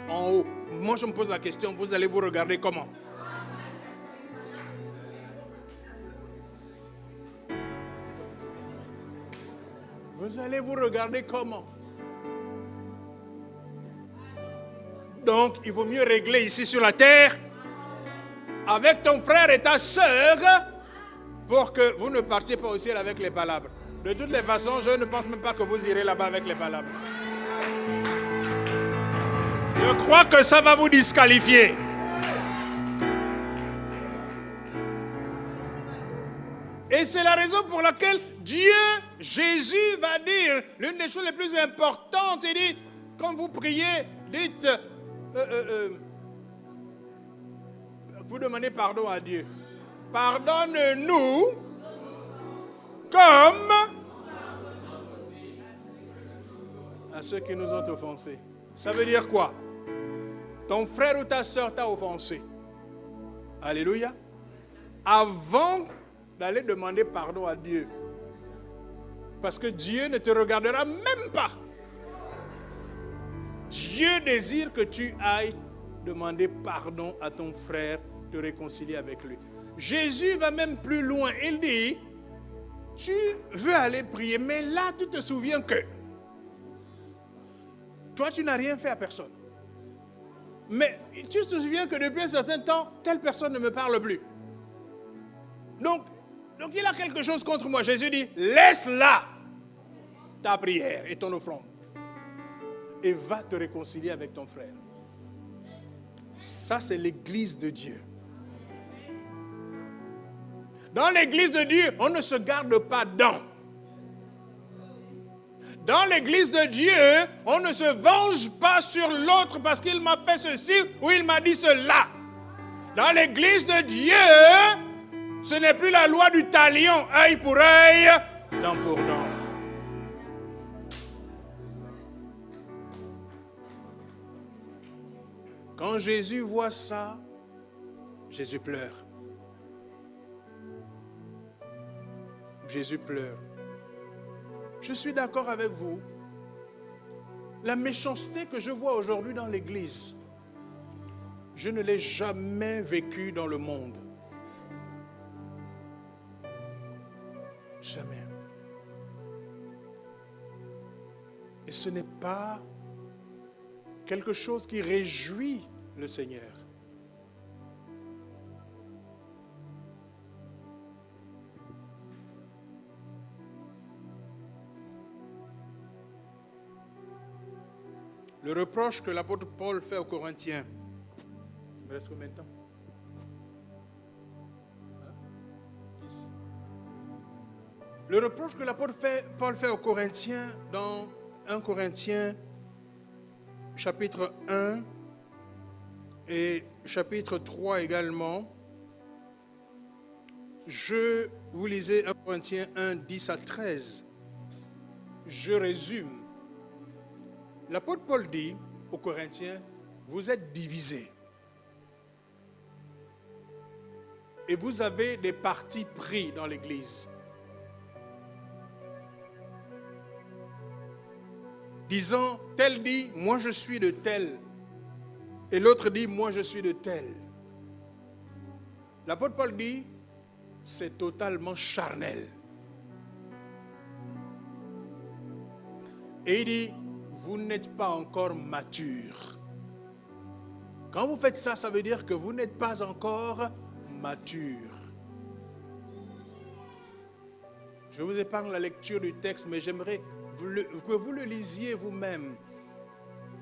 en haut. Moi, je me pose la question, vous allez vous regarder comment? Vous allez vous regarder comment? Donc, il vaut mieux régler ici sur la terre avec ton frère et ta sœur pour que vous ne partiez pas au ciel avec les palabres. De toutes les façons, je ne pense même pas que vous irez là-bas avec les palabres. Je crois que ça va vous disqualifier. Et c'est la raison pour laquelle Dieu, Jésus va dire, l'une des choses les plus importantes, il dit, quand vous priez, dites, vous demandez pardon à Dieu. Pardonne-nous comme à ceux qui nous ont offensés. Ça veut dire quoi? Ton frère ou ta soeur t'a offensé. Alléluia. Avant d'aller demander pardon à Dieu. Parce que Dieu ne te regardera même pas. Dieu désire que tu ailles demander pardon à ton frère, te réconcilier avec lui. Jésus va même plus loin. Il dit, tu veux aller prier, mais là tu te souviens que toi tu n'as rien fait à personne. Mais tu te souviens que depuis un certain temps, telle personne ne me parle plus. Donc il a quelque chose contre moi. Jésus dit, laisse là ta prière et ton offrande. Et va te réconcilier avec ton frère. Ça, c'est l'église de Dieu. Dans l'église de Dieu, on ne se garde pas dents. Dans l'église de Dieu, on ne se venge pas sur l'autre parce qu'il m'a fait ceci ou il m'a dit cela. Dans l'église de Dieu, ce n'est plus la loi du talion, œil pour œil, dent pour dent. Quand Jésus voit ça, Jésus pleure. Jésus pleure. Je suis d'accord avec vous. La méchanceté que je vois aujourd'hui dans l'église, je ne l'ai jamais vécue dans le monde. Jamais. Et ce n'est pas quelque chose qui réjouit le Seigneur. Le reproche que l'apôtre Paul fait aux Corinthiens. Il me reste combien de temps? Le reproche que l'apôtre Paul fait aux Corinthiens dans 1 Corinthiens chapitre 1 et chapitre 3 également. Je vous lisez 1 Corinthiens 1, 10 à 13. Je résume. L'apôtre Paul dit aux Corinthiens, vous êtes divisés. Et vous avez des partis pris dans l'église. disant, tel dit, moi je suis de tel, et l'autre dit, moi je suis de tel. L'apôtre Paul dit, c'est totalement charnel. Et il dit, vous n'êtes pas encore mature. Quand vous faites ça, ça veut dire que vous n'êtes pas encore mature. Je vous épargne la lecture du texte, mais j'aimerais que vous le lisiez vous-même.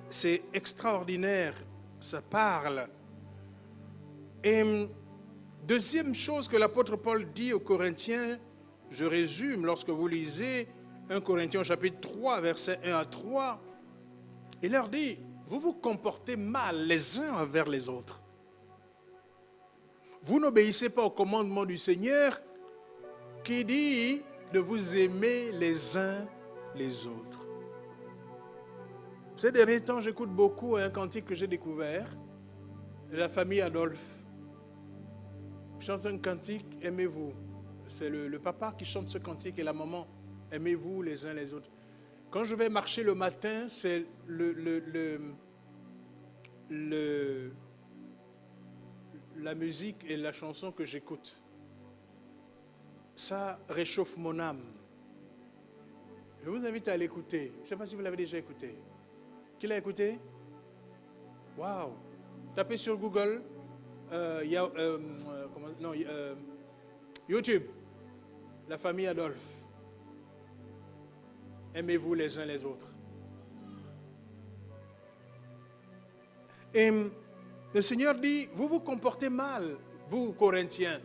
C'est extraordinaire, ça parle. Et deuxième chose que l'apôtre Paul dit aux Corinthiens, je résume, lorsque vous lisez 1 Corinthiens chapitre 3, versets 1 à 3, il leur dit, vous vous comportez mal les uns envers les autres. Vous n'obéissez pas au commandement du Seigneur qui dit de vous aimer les uns les autres. Ces derniers temps, j'écoute beaucoup un cantique que j'ai découvert de la famille Adolphe. Je chante un cantique, aimez-vous. C'est le papa qui chante ce cantique et la maman, aimez-vous les uns les autres. Quand je vais marcher le matin, c'est la musique et la chanson que j'écoute. Ça réchauffe mon âme. Je vous invite à l'écouter. Je ne sais pas si vous l'avez déjà écouté. Qui l'a écouté? Waouh! Tapez sur Google, YouTube, la famille Adolphe. Aimez-vous les uns les autres. Et le Seigneur dit, vous vous comportez mal, vous Corinthiens.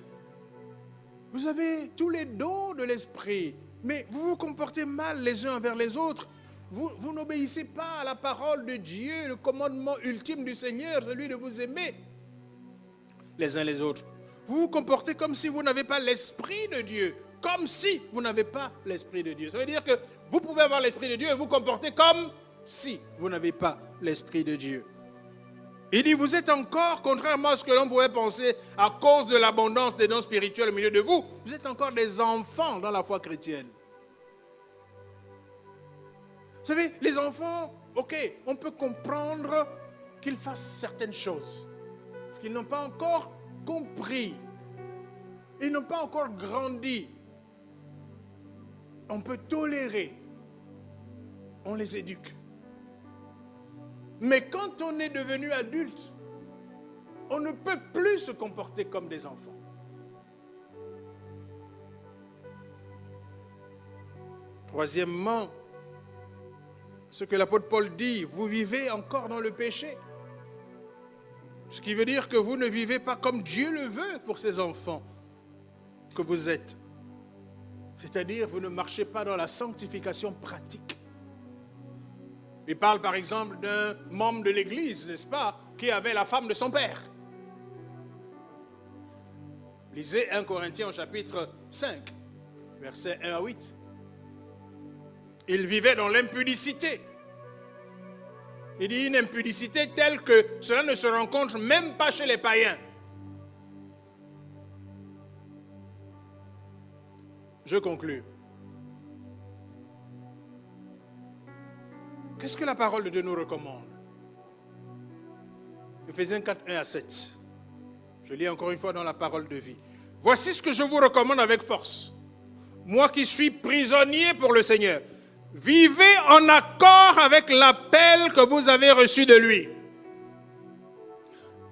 Vous avez tous les dons de l'esprit, mais vous vous comportez mal les uns envers les autres. Vous n'obéissez pas à la parole de Dieu, le commandement ultime du Seigneur, celui de vous aimer les uns les autres. Vous vous comportez comme si vous n'avez pas l'esprit de Dieu, comme si vous n'avez pas l'esprit de Dieu. Ça veut dire que vous pouvez avoir l'esprit de Dieu et vous comporter comme si vous n'avez pas l'esprit de Dieu. Il dit, vous êtes encore, contrairement à ce que l'on pourrait penser, à cause de l'abondance des dons spirituels au milieu de vous, vous êtes encore des enfants dans la foi chrétienne. Vous savez, les enfants, ok, on peut comprendre qu'ils fassent certaines choses, parce qu'ils n'ont pas encore compris, ils n'ont pas encore grandi. On peut tolérer, on les éduque. Mais quand on est devenu adulte, on ne peut plus se comporter comme des enfants. Troisièmement, ce que l'apôtre Paul dit, vous vivez encore dans le péché. Ce qui veut dire que vous ne vivez pas comme Dieu le veut pour ses enfants que vous êtes. C'est-à-dire, vous ne marchez pas dans la sanctification pratique. Il parle par exemple d'un membre de l'église, n'est-ce pas, qui avait la femme de son père. Lisez 1 Corinthiens au chapitre 5, versets 1 à 8. Il vivait dans l'impudicité. Il dit une impudicité telle que cela ne se rencontre même pas chez les païens. Je conclus. Qu'est-ce que la parole de Dieu nous recommande? Éphésiens 4, 1 à 7. Je lis encore une fois dans la parole de vie. Voici ce que je vous recommande avec force. Moi qui suis prisonnier pour le Seigneur. Vivez en accord avec l'appel que vous avez reçu de lui.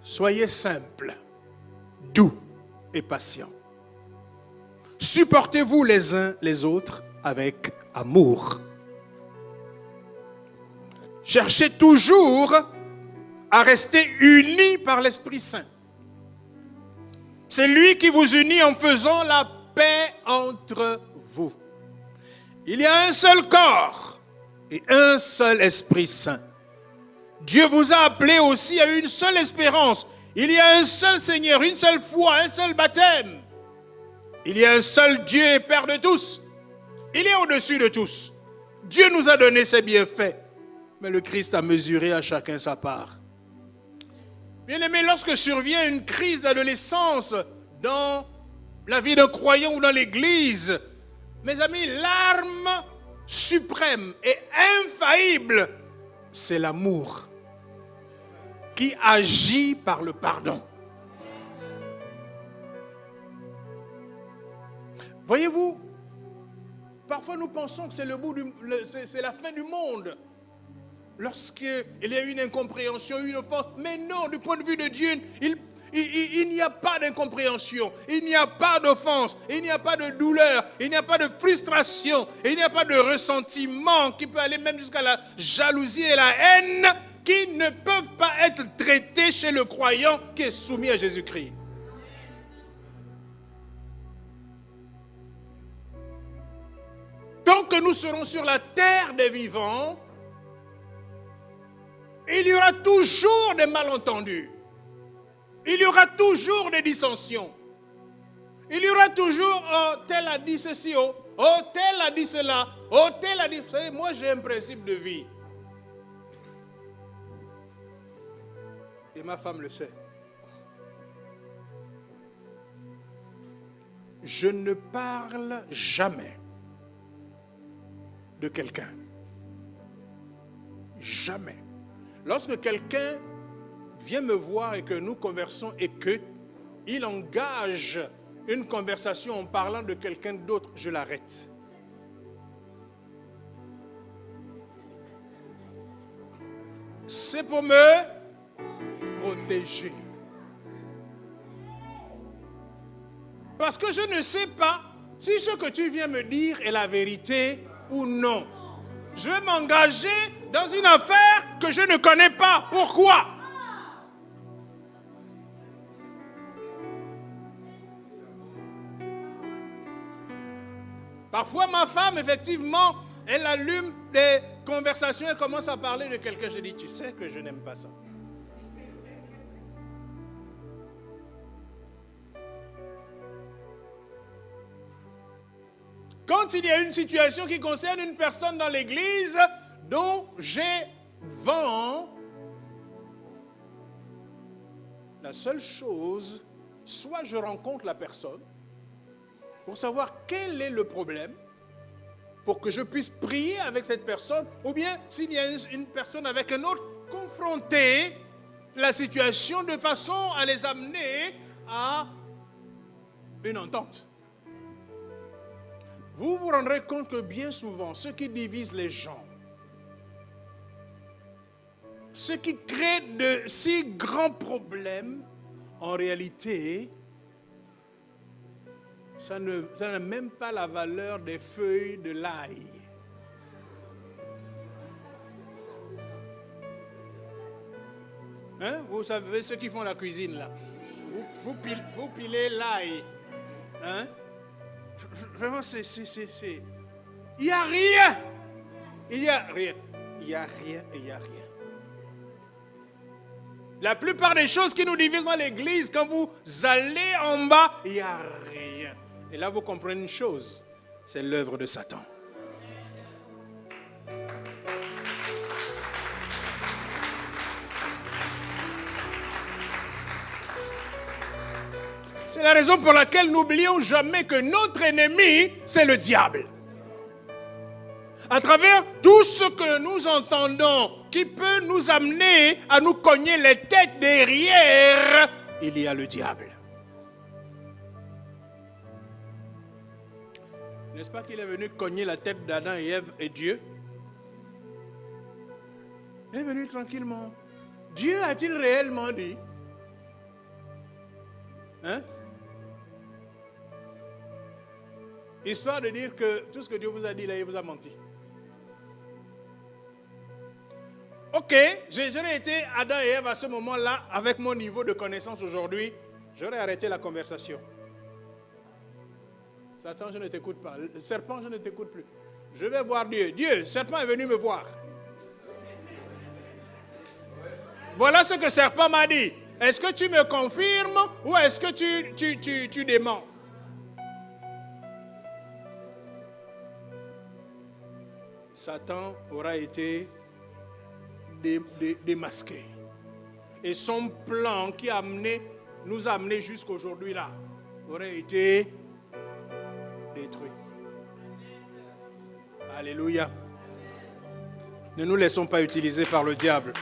Soyez simples, doux et patients. Supportez-vous les uns les autres avec amour. Cherchez toujours à rester unis par l'Esprit Saint. C'est lui qui vous unit en faisant la paix entre vous. Il y a un seul corps et un seul Esprit Saint. Dieu vous a appelé aussi à une seule espérance. Il y a un seul Seigneur, une seule foi, un seul baptême. Il y a un seul Dieu et Père de tous. Il est au-dessus de tous. Dieu nous a donné ses bienfaits, mais le Christ a mesuré à chacun sa part. Bien-aimés, lorsque survient une crise d'adolescence dans la vie d'un croyant ou dans l'église, mes amis, l'arme suprême et infaillible, c'est l'amour qui agit par le pardon. Voyez-vous, parfois nous pensons que c'est c'est la fin du monde. Lorsqu'il y a une incompréhension, une offense. Mais non, du point de vue de Dieu, il n'y a pas d'incompréhension, il n'y a pas d'offense, il n'y a pas de douleur, il n'y a pas de frustration, il n'y a pas de ressentiment qui peut aller même jusqu'à la jalousie et la haine qui ne peuvent pas être traités chez le croyant qui est soumis à Jésus-Christ. Tant que nous serons sur la terre des vivants, il y aura toujours des malentendus. Il y aura toujours des dissensions. Il y aura toujours, oh, tel a dit ceci, oh, tel a dit cela, oh, tel a dit... Vous savez, moi j'ai un principe de vie. Et ma femme le sait. Je ne parle jamais de quelqu'un. Jamais. Lorsque quelqu'un vient me voir et que nous conversons et qu'il engage une conversation en parlant de quelqu'un d'autre, je l'arrête. C'est pour me protéger. Parce que je ne sais pas si ce que tu viens me dire est la vérité ou non. Je vais m'engager dans une affaire que je ne connais pas. Pourquoi? Parfois, ma femme, effectivement, elle allume des conversations, elle commence à parler de quelqu'un. Je dis, tu sais que je n'aime pas ça. Quand il y a une situation qui concerne une personne dans l'église dont j'ai vent, la seule chose, soit je rencontre la personne pour savoir quel est le problème, pour que je puisse prier avec cette personne, ou bien s'il y a une personne avec un autre, confronter la situation de façon à les amener à une entente. Vous vous rendrez compte que bien souvent, ce qui divise les gens, ce qui crée de si grands problèmes, en réalité, ça n'a même pas la valeur des feuilles de l'ail. Hein? Vous savez ceux qui font la cuisine là. Vous pilez l'ail. Hein? Vraiment, il n'y a rien. Il n'y a rien. Il n'y a rien et il n'y a rien. La plupart des choses qui nous divisent dans l'église, quand vous allez en bas, il n'y a rien. Et là, vous comprenez une chose, c'est l'œuvre de Satan. C'est la raison pour laquelle n'oublions jamais que notre ennemi, c'est le diable. À travers tout ce que nous entendons, qui peut nous amener à nous cogner les têtes derrière, il y a le diable. N'est-ce pas qu'il est venu cogner la tête d'Adam et Ève et Dieu? Il est venu tranquillement. Dieu a-t-il réellement dit? Hein? Histoire de dire que tout ce que Dieu vous a dit là, il vous a menti. Ok, j'aurais été Adam et Ève à ce moment-là, avec mon niveau de connaissance aujourd'hui, j'aurais arrêté la conversation. Satan, je ne t'écoute pas. Le serpent, je ne t'écoute plus. Je vais voir Dieu. Dieu, le serpent est venu me voir. Voilà ce que le serpent m'a dit. Est-ce que tu me confirmes ou est-ce que tu démens? Satan aura été démasqué. Et son plan qui nous a amené jusqu'aujourd'hui là, aurait été détruit. Alléluia. Ne nous laissons pas utiliser par le diable.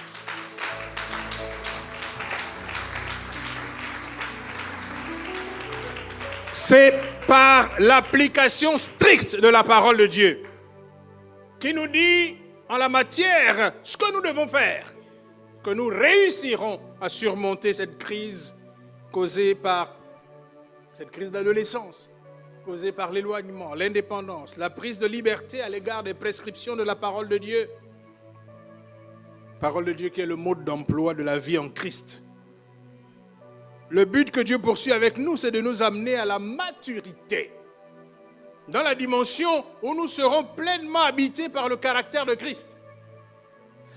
C'est par l'application stricte de la parole de Dieu qui nous dit en la matière ce que nous devons faire, que nous réussirons à surmonter cette crise causée par cette crise d'adolescence, causée par l'éloignement, l'indépendance, la prise de liberté à l'égard des prescriptions de la parole de Dieu. Parole de Dieu qui est le mode d'emploi de la vie en Christ. Le but que Dieu poursuit avec nous, c'est de nous amener à la maturité, dans la dimension où nous serons pleinement habités par le caractère de Christ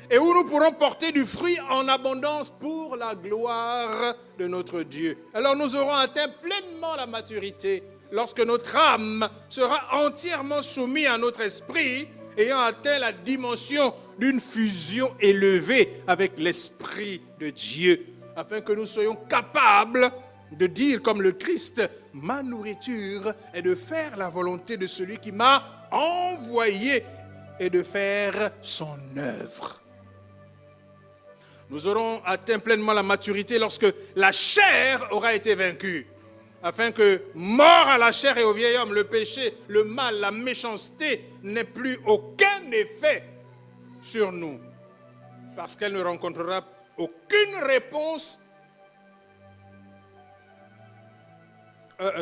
et où nous pourrons porter du fruit en abondance pour la gloire de notre Dieu. Alors nous aurons atteint pleinement la maturité lorsque notre âme sera entièrement soumise à notre esprit, ayant atteint la dimension d'une fusion élevée avec l'Esprit de Dieu, afin que nous soyons capables de dire comme le Christ, ma nourriture est de faire la volonté de celui qui m'a envoyé et de faire son œuvre. Nous aurons atteint pleinement la maturité lorsque la chair aura été vaincue, afin que, mort à la chair et au vieil homme, le péché, le mal, la méchanceté n'ait plus aucun effet sur nous, parce qu'elle ne rencontrera aucune réponse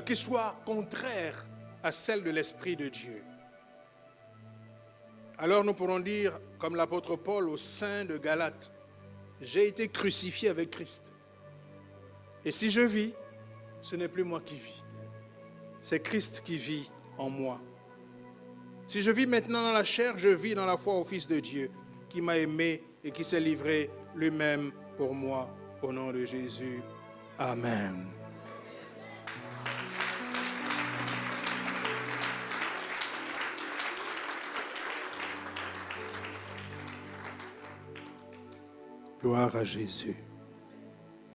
qui soit contraire à celle de l'Esprit de Dieu. Alors nous pourrons dire, comme l'apôtre Paul aux saints de Galate, j'ai été crucifié avec Christ. Et si je vis, ce n'est plus moi qui vis. C'est Christ qui vit en moi. Si je vis maintenant dans la chair, je vis dans la foi au Fils de Dieu, qui m'a aimé et qui s'est livré lui-même pour moi. Au nom de Jésus. Amen. Gloire à Jésus.